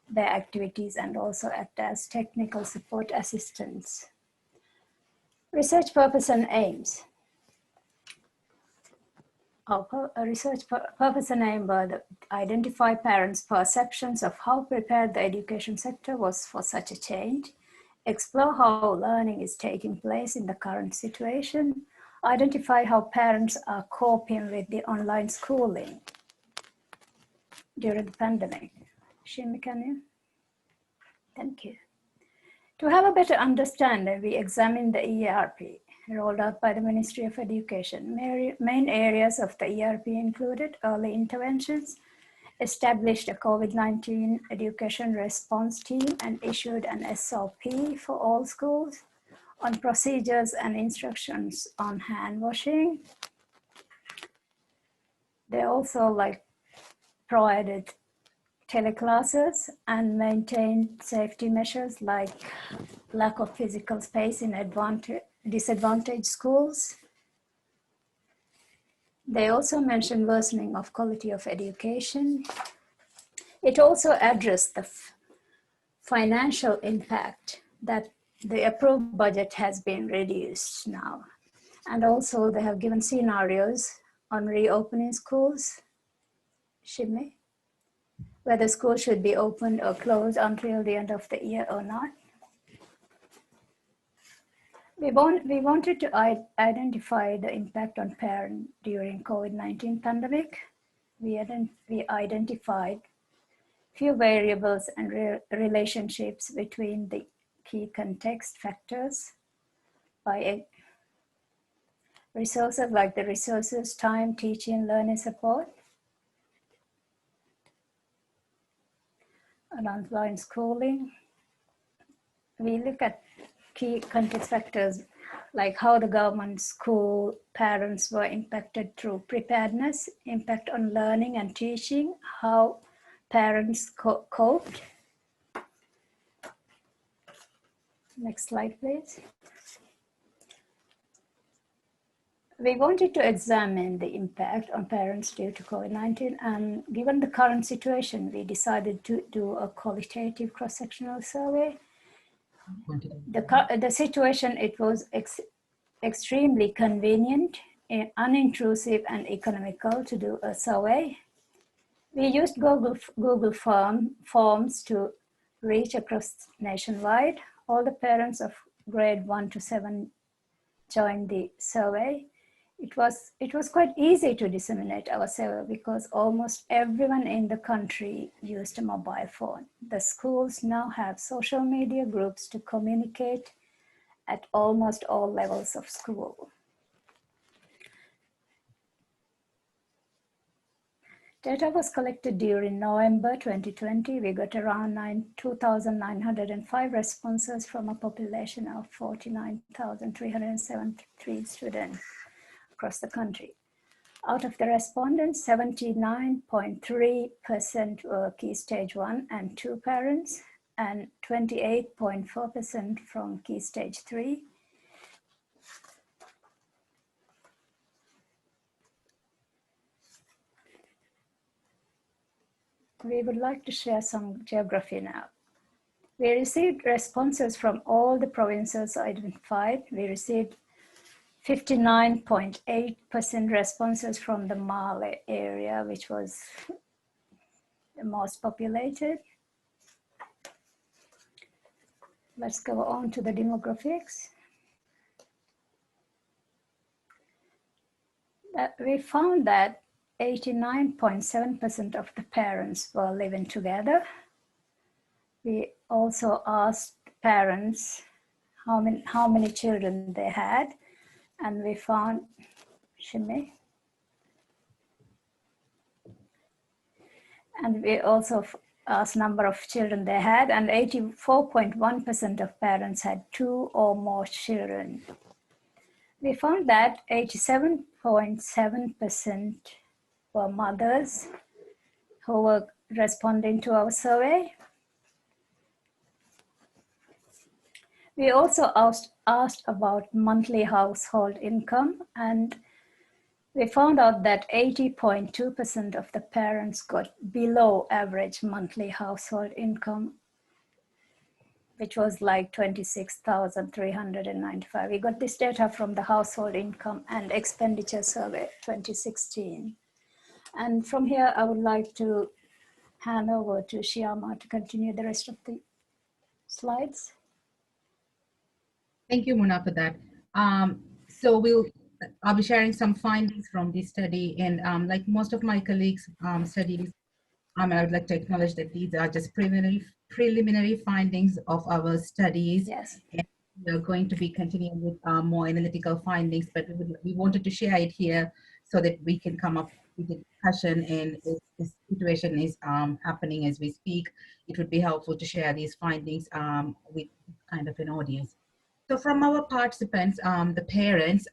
A: their activities, and also act as technical support assistants. Research purpose and aims. Our research purpose and aim were to identify parents' perceptions of how prepared the education sector was for such a change, explore how learning is taking place in the current situation, identify how parents are coping with the online schooling during the pandemic. Shimi, can you? Thank you. To have a better understanding, we examined the ERP rolled out by the Ministry of Education. Main areas of the ERP included early interventions, established a COVID-19 education response team, and issued an SOP for all schools on procedures and instructions on hand washing. They also provided teleclasses and maintained safety measures like lack of physical space in disadvantaged schools. They also mentioned worsening of quality of education. It also addressed the financial impact that the approved budget has been reduced now. And also they have given scenarios on reopening schools, Shimei, whether schools should be opened or closed until the end of the year or not. We wanted to identify the impact on parents during COVID-19 pandemic. We identified few variables and relationships between the key context factors by resources like the resources, time, teaching, learning support, and online schooling. We look at key context factors like how the government, school, parents were impacted through preparedness, impact on learning and teaching, how parents coped. Next slide, please. We wanted to examine the impact on parents due to COVID-19, and given the current situation, we decided to do a qualitative cross-sectional survey. The situation, it was extremely convenient, unintrusive, and economical to do a survey. We used Google Forms to reach across nationwide. All the parents of grade 1 to 7 joined the survey. It was quite easy to disseminate our survey because almost everyone in the country used a mobile phone. The schools now have social media groups to communicate at almost all levels of school. Data was collected during November 2020. We got around 2,905 responses from a population of 49,373 students across the country. Out of the respondents, 79.3% were Key Stage 1 and 2 parents, and 28.4% from Key Stage 3. We would like to share some geography now. We received responses from all the provinces identified. We received 59.8% responses from the Malé area, which was the most populated. Let's go on to the demographics. We found that 89.7% of the parents were living together. We also asked parents how many children they had, and we found, Shimei, and we also asked number of children they had, and 84.1% of parents had 2 or more children. We found that 87.7% were mothers who were responding to our survey. We also asked about monthly household income, and we found out that 80.2% of the parents got below average monthly household income, which was like 26,395. We got this data from the Household Income and Expenditure Survey 2016. And from here, I would like to hand over to Shyama to continue the rest of the slides.
C: Thank you, Mona, for that. So I'll be sharing some findings from this study, and like most of my colleagues' studies, I would like to acknowledge that these are just preliminary findings of our studies.
A: Yes.
C: And we're going to be continuing with more analytical findings, but we wanted to share it here so that we can come up with a discussion, and if this situation is happening as we speak, it would be helpful to share these findings with kind of an audience. So from our participants, the parents,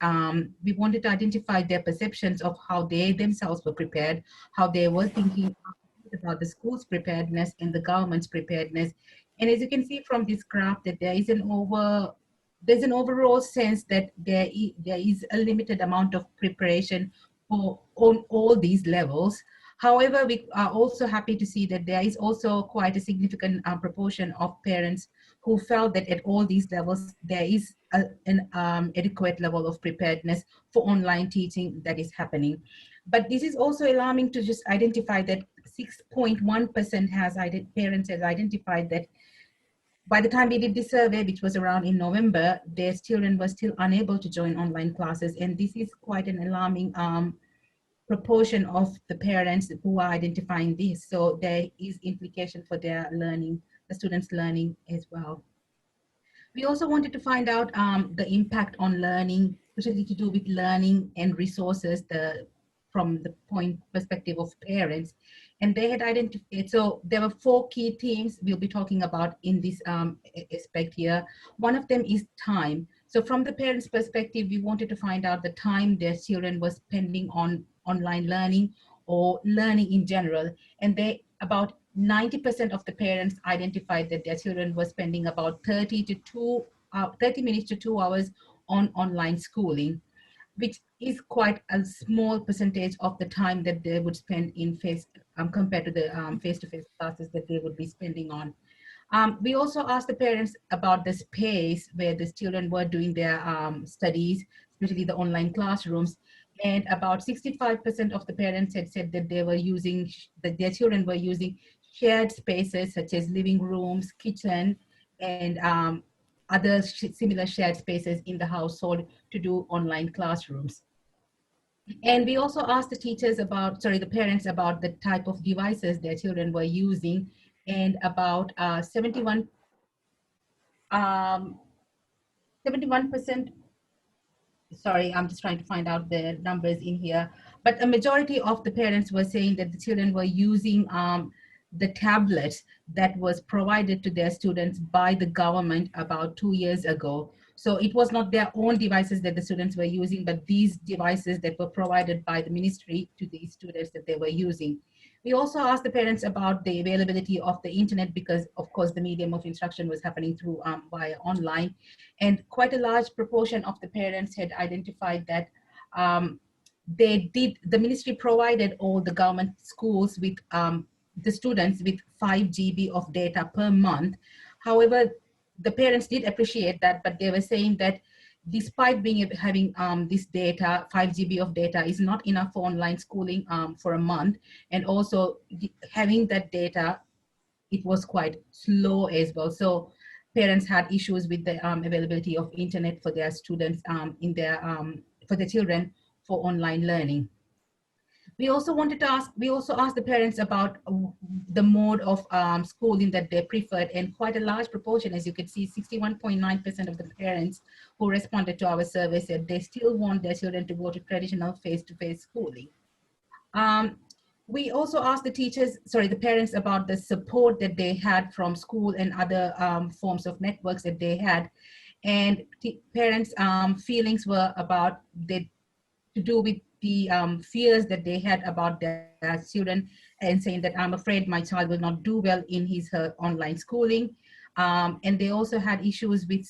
C: we wanted to identify their perceptions of how they themselves were prepared, how they were thinking about the school's preparedness and the government's preparedness. And as you can see from this graph, that there's an overall sense that there is a limited amount of preparation on all these levels. However, we are also happy to see that there is also quite a significant proportion of parents who felt that at all these levels, there is an adequate level of preparedness for online teaching that is happening. But this is also alarming to just identify that 6.1% parents has identified that by the time we did this survey, which was around in November, their children were still unable to join online classes. And this is quite an alarming proportion of the parents who are identifying this. So there is implication for their learning, the students' learning as well. We also wanted to find out the impact on learning, especially to do with learning and resources from the perspective of parents. And they had identified, so there were 4 key themes we'll be talking about in this aspect here. One of them is time. So from the parents' perspective, we wanted to find out the time their children were spending on online learning or learning in general. And about 90% of the parents identified that their children were spending about 30 minutes to 2 hours on online schooling, which is quite a small percentage of the time that they would spend in compared to the face-to-face classes that they would be spending on. We also asked the parents about the space where the children were doing their studies, especially the online classrooms. And about 65% of the parents had said that their children were using shared spaces such as living rooms, kitchen, and other similar shared spaces in the household to do online classrooms. And we also asked the parents about the type of devices their children were using, and about 71%, sorry, I'm just trying to find out the numbers in here, but a majority of the parents were saying that the children were using the tablets that was provided to their students by the government about 2 years ago. So it was not their own devices that the students were using, but these devices that were provided by the ministry to the students that they were using. We also asked the parents about the availability of the internet because, of course, the medium of instruction was happening through via online. And quite a large proportion of the parents had identified that the ministry provided all the government schools with the students with 5 GB of data per month. However, the parents did appreciate that, but they were saying that despite having this data, 5 GB of data is not enough for online schooling for a month. And also having that data, it was quite slow as well. So parents had issues with the availability of internet for their students for their children for online learning. We also asked the parents about the mode of schooling that they preferred, and quite a large proportion, as you can see, 61.9% of the parents who responded to our survey said they still want their children to go to traditional face-to-face schooling. We also asked the parents about the support that they had from school and other forms of networks that they had. And parents' feelings were about to do with the fears that they had about their children, and saying that I'm afraid my child will not do well in her online schooling. And they also had issues with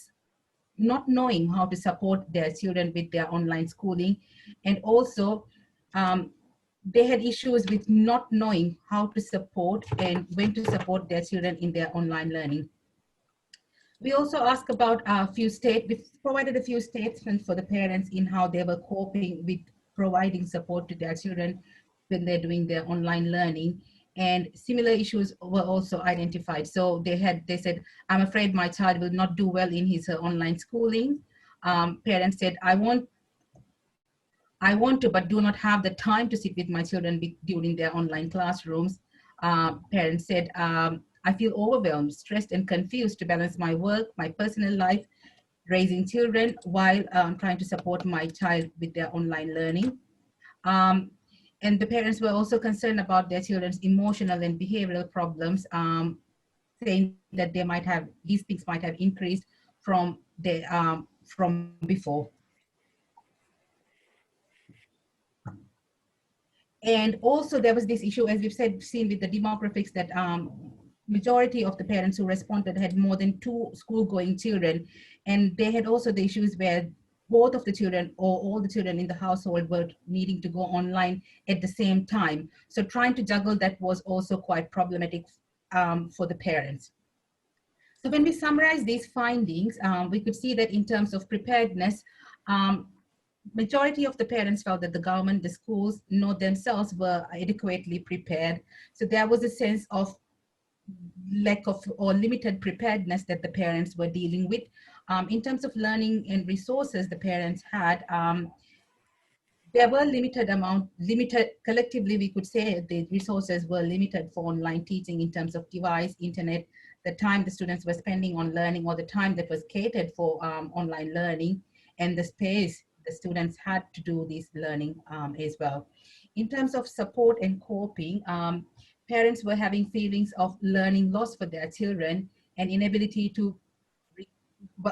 C: not knowing how to support their children with their online schooling. And also they had issues with not knowing how to support and when to support their children in their online learning. We also asked about we provided a few statements for the parents in how they were coping with providing support to their children when they're doing their online learning. And similar issues were also identified. So they said, I'm afraid my child will not do well in her online schooling. Parents said, I want to, but do not have the time to sit with my children during their online classrooms. Parents said, I feel overwhelmed, stressed, and confused to balance my work, my personal life, raising children while trying to support my child with their online learning. And the parents were also concerned about their children's emotional and behavioral problems, saying that these things might have increased from before. And also there was this issue, as we've seen with the demographics, that majority of the parents who responded had more than 2 school-going children. And they had also the issues where both of the children or all the children in the household were needing to go online at the same time. So trying to juggle that was also quite problematic for the parents. So when we summarize these findings, we could see that in terms of preparedness, majority of the parents felt that the government, the schools, themselves were adequately prepared. So there was a sense of lack of or limited preparedness that the parents were dealing with. In terms of learning and resources the parents had, there were collectively we could say the resources were limited for online teaching in terms of device, internet, the time the students were spending on learning or the time that was catered for online learning, and the space the students had to do this learning as well. In terms of support and coping, parents were having feelings of learning loss for their children and inability to,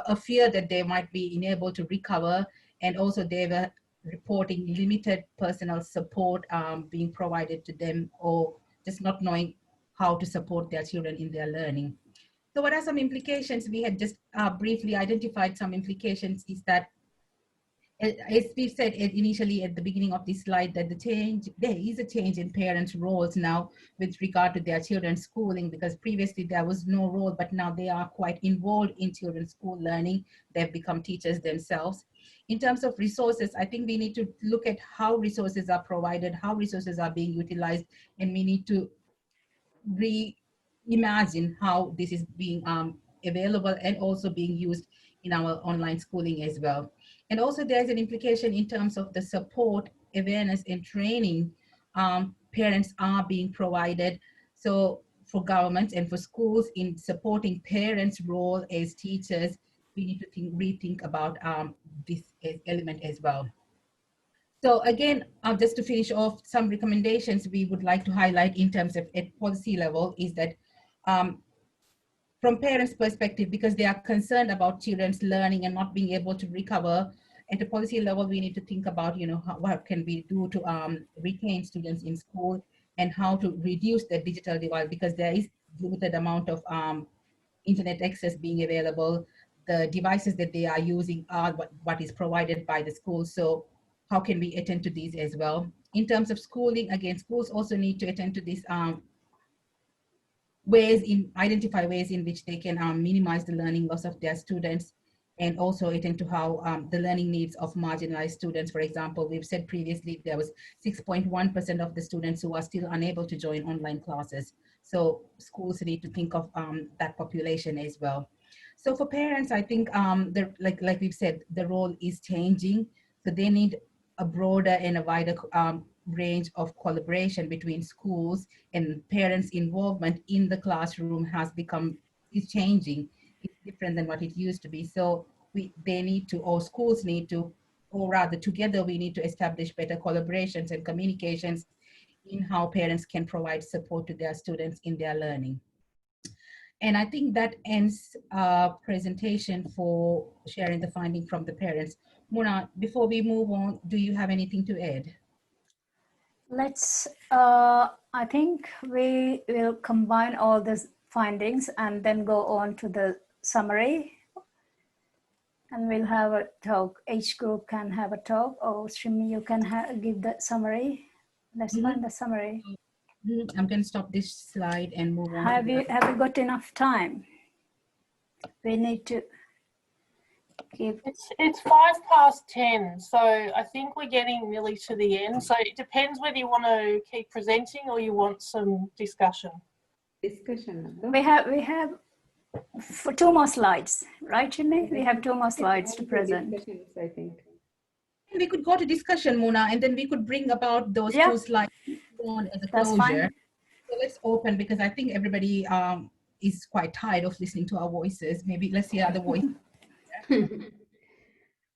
C: a fear that they might be unable to recover, and also they were reporting limited personal support being provided to them, or just not knowing how to support their children in their learning. So what are some implications? We had just briefly identified some implications. Is that, as we said initially at the beginning of this slide, that there is a change in parents' roles now with regard to their children's schooling, because previously there was no role, but now they are quite involved in children's school learning. They've become teachers themselves. In terms of resources, I think we need to look at how resources are provided, how resources are being utilized, and we need to reimagine how this is being available and also being used in our online schooling as well. And also there's an implication in terms of the support, awareness, and training parents are being provided. So for governments and for schools in supporting parents' role as teachers, we need to rethink about this element as well. So again, just to finish off, some recommendations we would like to highlight in terms of at policy level is that from parents' perspective, because they are concerned about children's learning and not being able to recover, at a policy level, we need to think about, what can we do to retain students in school and how to reduce the digital divide, because there is limited amount of internet access being available. The devices that they are using are what is provided by the school. So how can we attend to these as well? In terms of schooling, again, schools also need to attend to these identify ways in which they can minimize the learning loss of their students, and also attend to how the learning needs of marginalized students. For example, we've said previously there was 6.1% of the students who are still unable to join online classes. So schools need to think of that population as well. So for parents, I think like we've said, the role is changing. So they need a broader and a wider range of collaboration between schools, and parents' involvement in the classroom is changing. It's different than what it used to be. So schools need to, or rather together, we need to establish better collaborations and communications in how parents can provide support to their students in their learning. And I think that ends our presentation for sharing the finding from the parents. Mona, before we move on, do you have anything to add?
A: I think we will combine all these findings and then go on to the summary. And we'll have a talk. Each group can have a talk, or Shrimi, you can give the summary. Let's find the summary.
C: I'm going to stop this slide and move on.
A: Have you got enough time? We need to keep.
B: It's 10:05, so I think we're getting nearly to the end. So it depends whether you want to keep presenting or you want some discussion.
A: We have for 2 more slides, right, Jimmy? We have 2 more slides to present.
H: I think.
C: We could go to discussion, Mona, and then we could bring about those 2 slides on as a closure.
A: Fine.
C: So let's open, because I think everybody is quite tired of listening to our voices. Maybe let's hear other voices.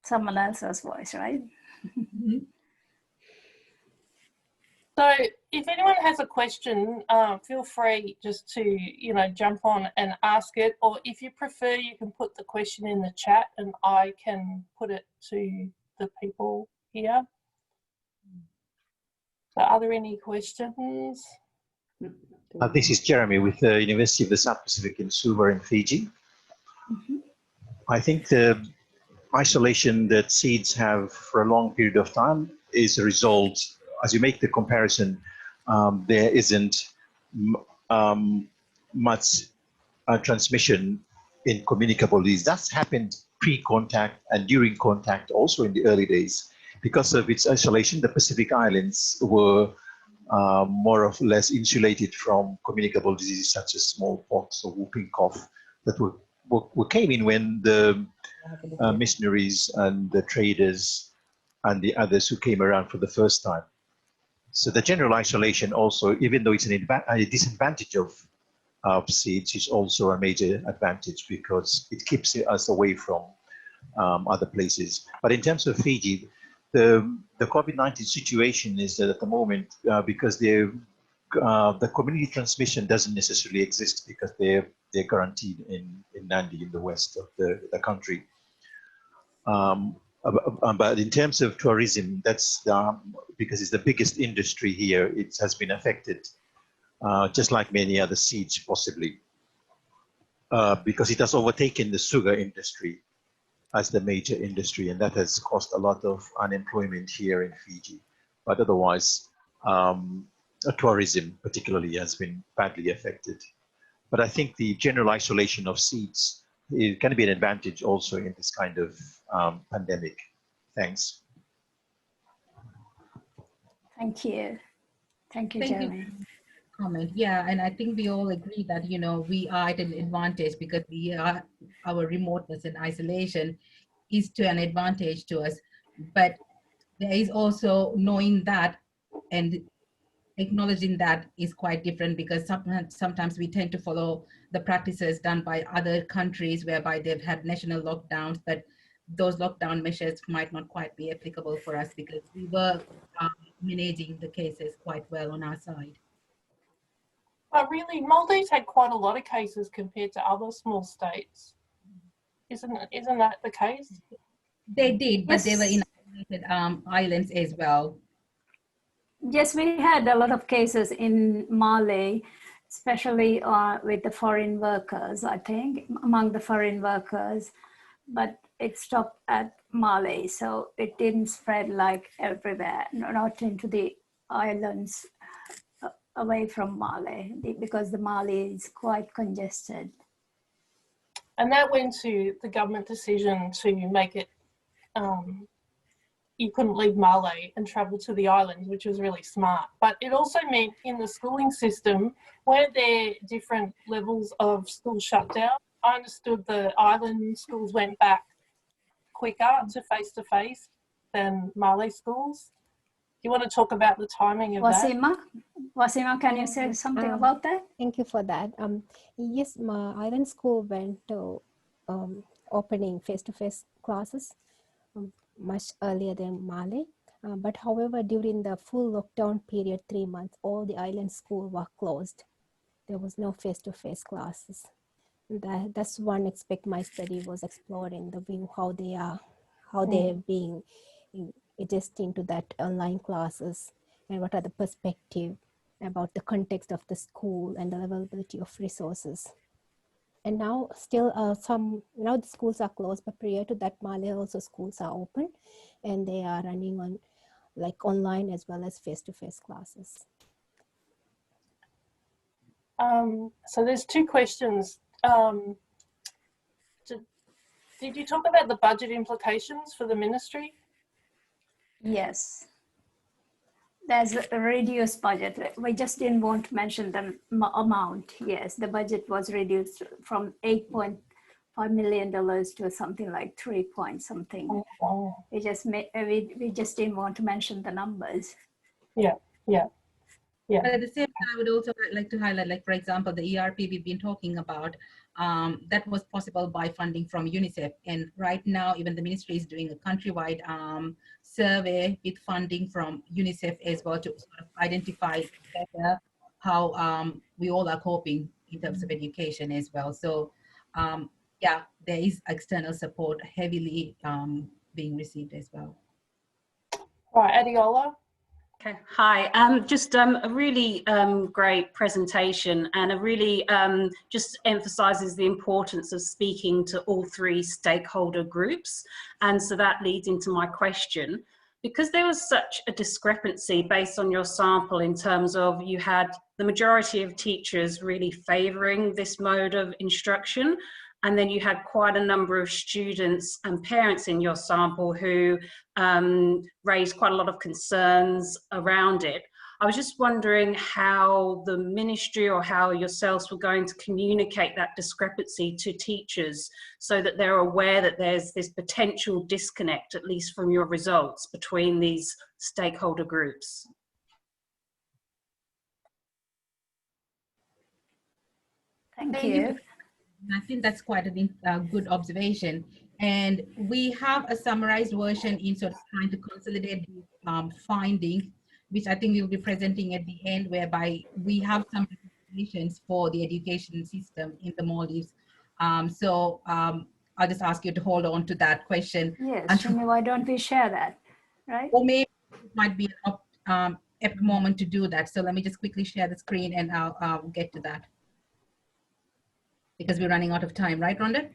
A: Someone else's voice, right?
B: So if anyone has a question, feel free just to, jump on and ask it. Or if you prefer, you can put the question in the chat and I can put it to the people here. So are there any questions?
J: This is Jeremy with the University of the South Pacific in Suva in Fiji. I think the isolation that seeds have for a long period of time is a result, as you make the comparison, there isn't much transmission in communicable disease. That's happened pre-contact and during contact, also in the early days. Because of its isolation, the Pacific Islands were more or less insulated from communicable diseases such as smallpox or whooping cough that came in when the missionaries and the traders and the others who came around for the first time. So the general isolation also, even though it's a disadvantage of seeds, is also a major advantage because it keeps us away from other places. But in terms of Fiji, the COVID-19 situation is that at the moment, because the community transmission doesn't necessarily exist because they're quarantined in Nadi in the west of the country. But in terms of tourism, that's because it's the biggest industry here. It has been affected, just like many other seeds, possibly, because it has overtaken the sugar industry as the major industry, and that has caused a lot of unemployment here in Fiji. But otherwise, tourism particularly has been badly affected. But I think the general isolation of seeds can be an advantage also in this kind of pandemic. Thanks.
A: Thank you. Thank you,
C: Thank you.
A: Jeremy.
C: Comment. Yeah, and I think we all agree that, you know, we are at an advantage because our remoteness and isolation is to an advantage to us. But there is also knowing that and acknowledging that is quite different, because sometimes we tend to follow the practices done by other countries whereby they've had national lockdowns, but those lockdown measures might not quite be applicable for us because we were managing the cases quite well on our side.
B: But really, Maldives had quite a lot of cases compared to other small states. Isn't that the case?
C: They did, but
A: Yes.
C: they were in isolated islands as well.
A: Yes, we had a lot of cases in Mali, especially with the foreign workers, I think, among the foreign workers, but it stopped at Mali, so it didn't spread like everywhere, not into the islands away from Mali, because the Mali is quite congested.
B: And that went to the government decision to make it you couldn't leave Mali and travel to the islands, which was really smart. But it also meant in the schooling system, weren't there different levels of school shutdown? I understood the island schools went back quicker to face-to-face than Mali schools. Do you want to talk about the timing of that?
A: Wasima, can you say something about that?
E: Thank you for that. Yes, my island school went to opening face-to-face classes much earlier than Mali. But however, during the full lockdown period, 3 months, all the island schools were closed. There was no face-to-face classes. That's one aspect my study was exploring, the view how they're being adjusting to that online classes, and what are the perspective about the context of the school and the availability of resources. And now still now the schools are closed, but prior to that, Mali also schools are open and they are running on like online as well as face-to-face classes.
B: So there's two questions. Did you talk about the budget implications for the ministry?
A: Yes. There's a reduced budget. We just didn't want to mention the amount. Yes, the budget was reduced from $8.5 million to something like 3 point something.
B: Oh.
A: We just didn't want to mention the numbers.
B: Yeah.
C: But at the same time, I would also like to highlight, like, for example, the ERP we've been talking about, that was possible by funding from UNICEF. And right now, even the ministry is doing a countrywide survey with funding from UNICEF as well to sort of identify better how we all are coping in terms of education as well. So yeah, there is external support heavily being received as well.
B: Right, Adiola?
K: Okay, hi. Just a really great presentation, and a really just emphasises the importance of speaking to all three stakeholder groups. And so that leads into my question. Because there was such a discrepancy based on your sample in terms of you had the majority of teachers really favouring this mode of instruction, and then you had quite a number of students and parents in your sample who raised quite a lot of concerns around it. I was just wondering how the ministry or how yourselves were going to communicate that discrepancy to teachers so that they're aware that there's this potential disconnect, at least from your results, between these stakeholder groups.
A: Thank you.
C: I think that's quite a good observation. And we have a summarized version in sort of trying to consolidate the findings, which I think we'll be presenting at the end, whereby we have some recommendations for the education system in the Maldives. I'll just ask you to hold on to that question.
A: Yes, Shimi, why don't we share that, right?
C: Or maybe it might be an apt moment to do that. So let me just quickly share the screen and I'll get to that, because we're running out of time, right, Rhonda?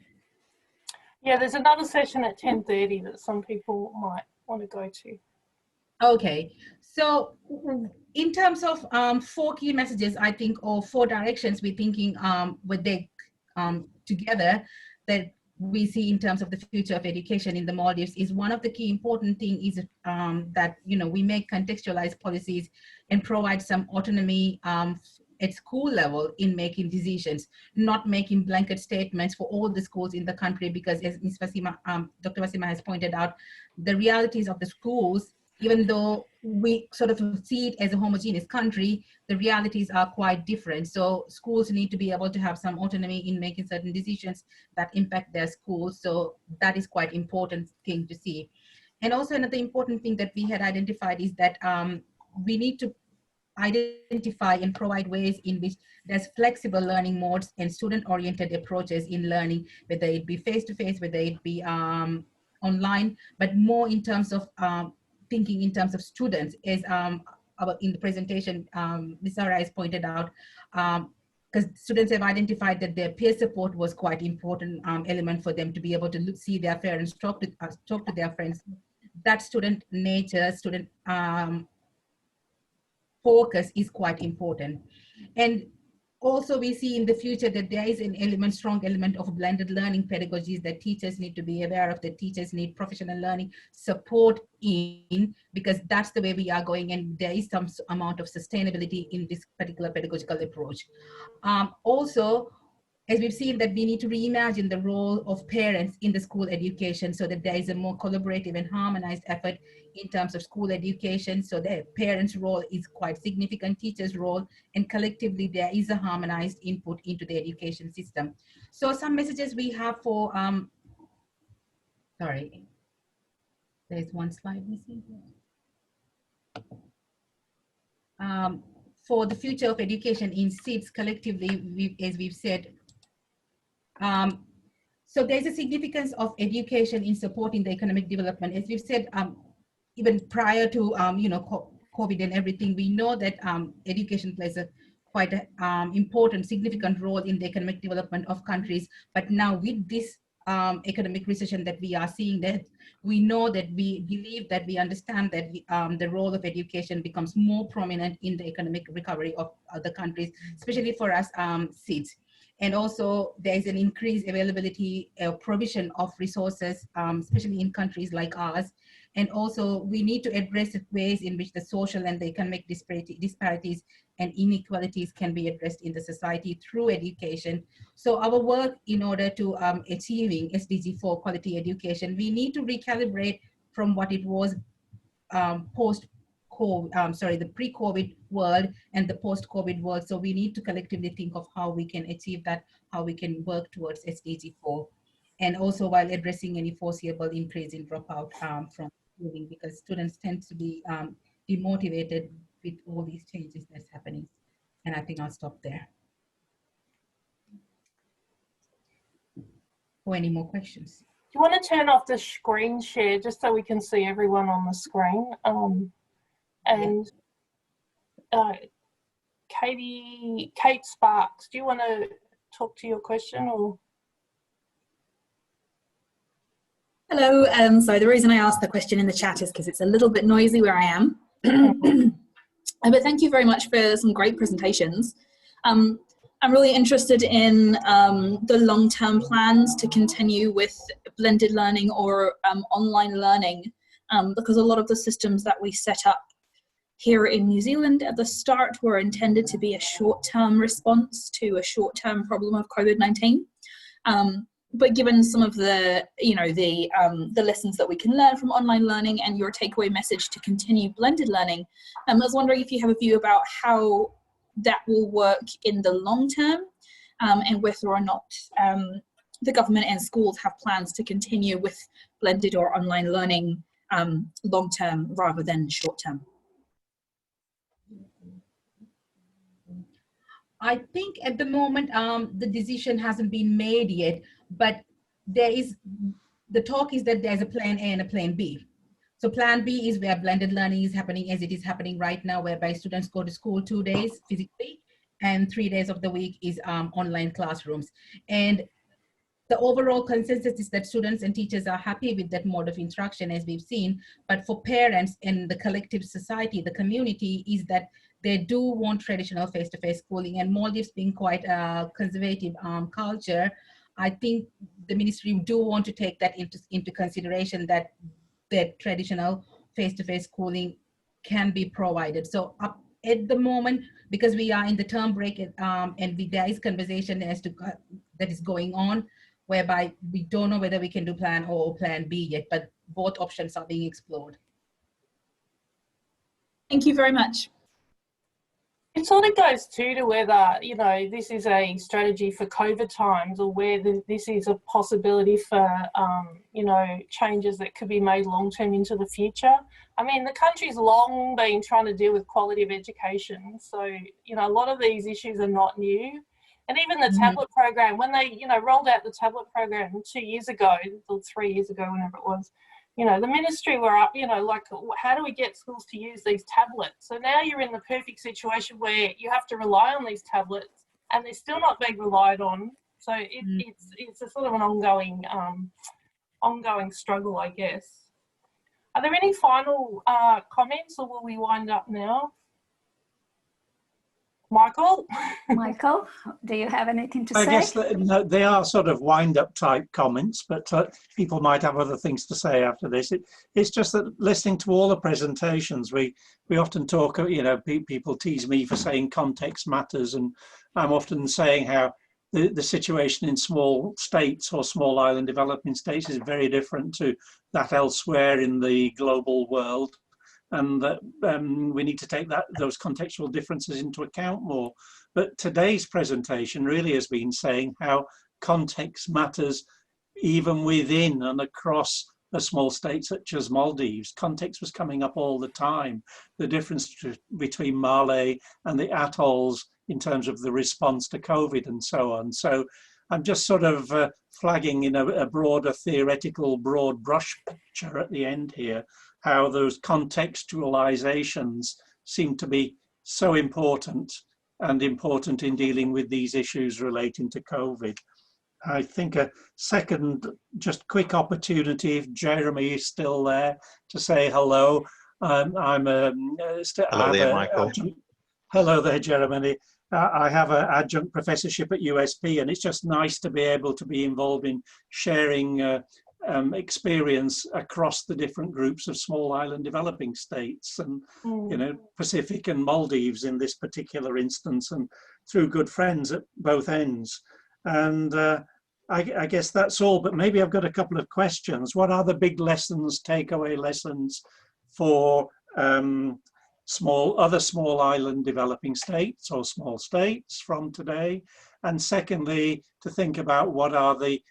B: Yeah, there's another session at 10:30 that some people might want to go to.
C: Okay, so in terms of 4 key messages, I think, or 4 directions we're thinking with they together that we see in terms of the future of education in the Maldives is one of the key important thing is that, you know, we make contextualized policies and provide some autonomy at school level in making decisions, not making blanket statements for all the schools in the country, because as Ms. Wasima, Dr. Wasima has pointed out, the realities of the schools, even though we sort of see it as a homogeneous country, the realities are quite different. So schools need to be able to have some autonomy in making certain decisions that impact their schools. So that is quite important thing to see. And also another important thing that we had identified is that we need to identify and provide ways in which there's flexible learning modes and student-oriented approaches in learning, whether it be face-to-face, whether it be online, but more in terms of thinking in terms of students, as in the presentation, Ms. Zara has pointed out, because students have identified that their peer support was quite important element for them to be able to see their parents, talk to their friends. That student nature, student focus is quite important. And also we see in the future that there is an element, strong element of blended learning pedagogies that teachers need to be aware of, that teachers need professional learning support in, because that's the way we are going, and there is some amount of sustainability in this particular pedagogical approach. Also, as we've seen, that we need to reimagine the role of parents in the school education so that there is a more collaborative and harmonized effort in terms of school education. So the parents' role is quite significant, teachers' role, and collectively there is a harmonized input into the education system. So some messages we have for, sorry, there's one slide missing. For the future of education in SIDS collectively, as we've said, so there's a significance of education in supporting the economic development. As we've said, even prior to COVID and everything, we know that education plays a quite important, significant role in the economic development of countries. But now with this economic recession that we are seeing, that we know that we believe that we understand that the role of education becomes more prominent in the economic recovery of other countries, especially for us SIDS. And also there's an increased availability provision of resources, especially in countries like ours. And also we need to address ways in which the social and the economic disparities and inequalities can be addressed in the society through education. So our work in order to achieving SDG 4 quality education, we need to recalibrate from what it was the pre-COVID world and the post-COVID world. So we need to collectively think of how we can achieve that, how we can work towards SDG 4. And also while addressing any foreseeable increase in dropout from schooling, because students tend to be demotivated with all these changes that's happening. And I think I'll stop there. For any more questions?
B: Do you want to turn off the screen share just so we can see everyone on the screen? And Kate Sparks, do you want to talk to your question or?
F: Hello. So the reason I asked the question in the chat is because it's a little bit noisy where I am. But thank you very much for some great presentations. I'm really interested in the long-term plans to continue with blended learning or online learning, because a lot of the systems that we set up here in New Zealand at the start were intended to be a short-term response to a short-term problem of COVID-19. But given some of the, the lessons that we can learn from online learning and your takeaway message to continue blended learning, I was wondering if you have a view about how that will work in the long term, and whether or not the government and schools have plans to continue with blended or online learning long term rather than short term.
C: I think at the moment the decision hasn't been made yet, but the talk is that there's a plan A and a plan B. So plan B is where blended learning is happening as it is happening right now, whereby students go to school 2 days physically and 3 days of the week is online classrooms. And the overall consensus is that students and teachers are happy with that mode of instruction, as we've seen, but for parents and the collective society, the community, is that they do want traditional face-to-face schooling. And Maldives being quite a conservative culture, I think the ministry do want to take that into consideration, that traditional face-to-face schooling can be provided. So up at the moment, because we are in the term break and there is conversation as to that is going on, whereby we don't know whether we can do plan A or plan B yet, but both options are being explored.
F: Thank you very much.
B: It sort of goes to whether, this is a strategy for COVID times or whether this is a possibility for, changes that could be made long-term into the future. I mean, the country's long been trying to deal with quality of education. So, a lot of these issues are not new. And even the tablet program, when they, rolled out the tablet program 2 years ago, or 3 years ago, whenever it was, the ministry were up, like, how do we get schools to use these tablets? So now you're in the perfect situation where you have to rely on these tablets and they're still not being relied on. So it's a sort of an ongoing struggle, I guess. Are there any final comments, or will we wind up now? Michael?
A: Michael, do you have anything to say?
D: I guess that they are sort of wind-up type comments, but people might have other things to say after this. It's just that listening to all the presentations, we often talk, people tease me for saying context matters, and I'm often saying how the situation in small states or small island developing states is very different to that elsewhere in the global world. And that we need to take those contextual differences into account more. But today's presentation really has been saying how context matters even within and across a small state such as Maldives. Context was coming up all the time. The difference between Malé and the atolls in terms of the response to COVID and so on. So I'm just sort of flagging in a broader theoretical, broad brush picture at the end here, how those contextualizations seem to be so important and important in dealing with these issues relating to COVID. I think a second, just quick opportunity, if Jeremy is still there, to say hello. Hello there, Michael. Hello there, Jeremy. I have an adjunct professorship at USP, and it's just nice to be able to be involved in sharing experience across the different groups of small island developing states, and Pacific and Maldives in this particular instance, and through good friends at both ends. And I guess that's all, but maybe I've got a couple of questions. What are the big lessons, takeaway lessons for other small island developing states or small states from today? And secondly, to think about what are the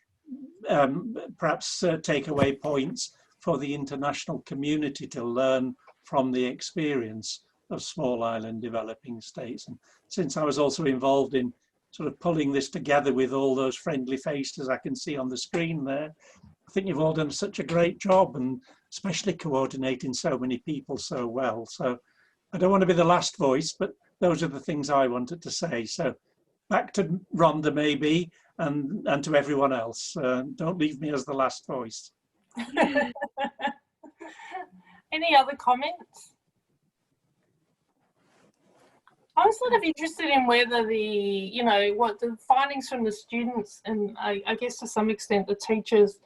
D: perhaps takeaway points for the international community to learn from the experience of small island developing states. And since I was also involved in sort of pulling this together with all those friendly faces I can see on the screen there, I think you've all done such a great job, and especially coordinating so many people so well. So I don't want to be the last voice, but those are the things I wanted to say. So back to Rhonda maybe, and to everyone else. Don't leave me as the last voice.
B: Any other comments? I'm sort of interested in whether what the findings from the students and I guess to some extent the teachers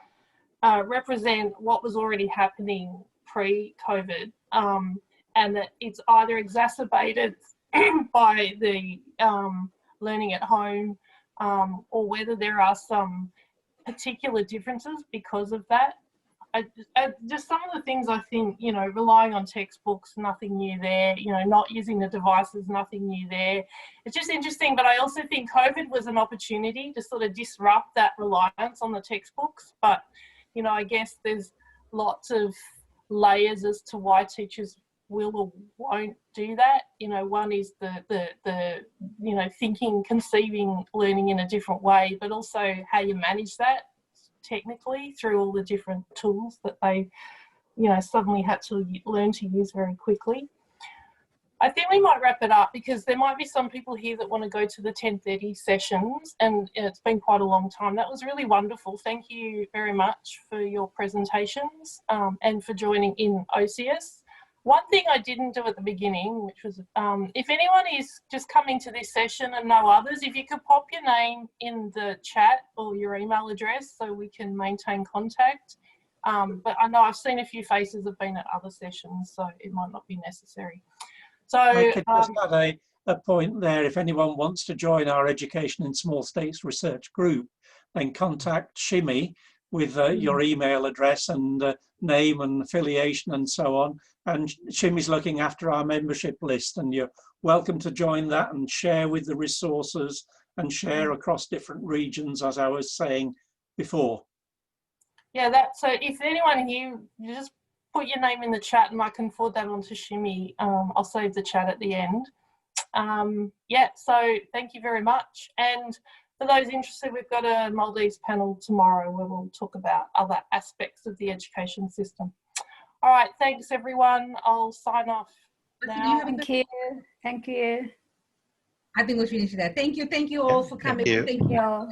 B: represent what was already happening pre-COVID, and that it's either exacerbated by the learning at home, or whether there are some particular differences because of that. Just some of the things I think, relying on textbooks, nothing new there, not using the devices, nothing new there. It's just interesting, but I also think COVID was an opportunity to sort of disrupt that reliance on the textbooks. But, I guess there's lots of layers as to why teachers will or won't do that. One is the thinking, conceiving learning in a different way, but also how you manage that technically through all the different tools that they suddenly had to learn to use very quickly. I think we might wrap it up because there might be some people here that want to go to the 10:30 sessions, and it's been quite a long time. That was really wonderful. Thank you very much for your presentations and for joining in OCIES. One thing I didn't do at the beginning, which was if anyone is just coming to this session and no others, if you could pop your name in the chat or your email address so we can maintain contact. But I know I've seen a few faces have been at other sessions, so it might not be necessary. So
D: I could just add a point there. If anyone wants to join our Education in Small States research group, then contact Shimmy with your email address and name and affiliation and so on. And Shimmy's looking after our membership list, and you're welcome to join that and share with the resources and share across different regions, as I was saying before.
B: Yeah, so if anyone here, you just put your name in the chat and I can forward that on to Shimmy. I'll save the chat at the end. Yeah, so thank you very much. And for those interested, we've got a Maldives panel tomorrow where we'll talk about other aspects of the education system. All right, thanks everyone. I'll sign off now.
A: Thank you. Thank you.
C: I think we'll finish that. Thank you all for coming.
J: Thank you.
A: Thank you all.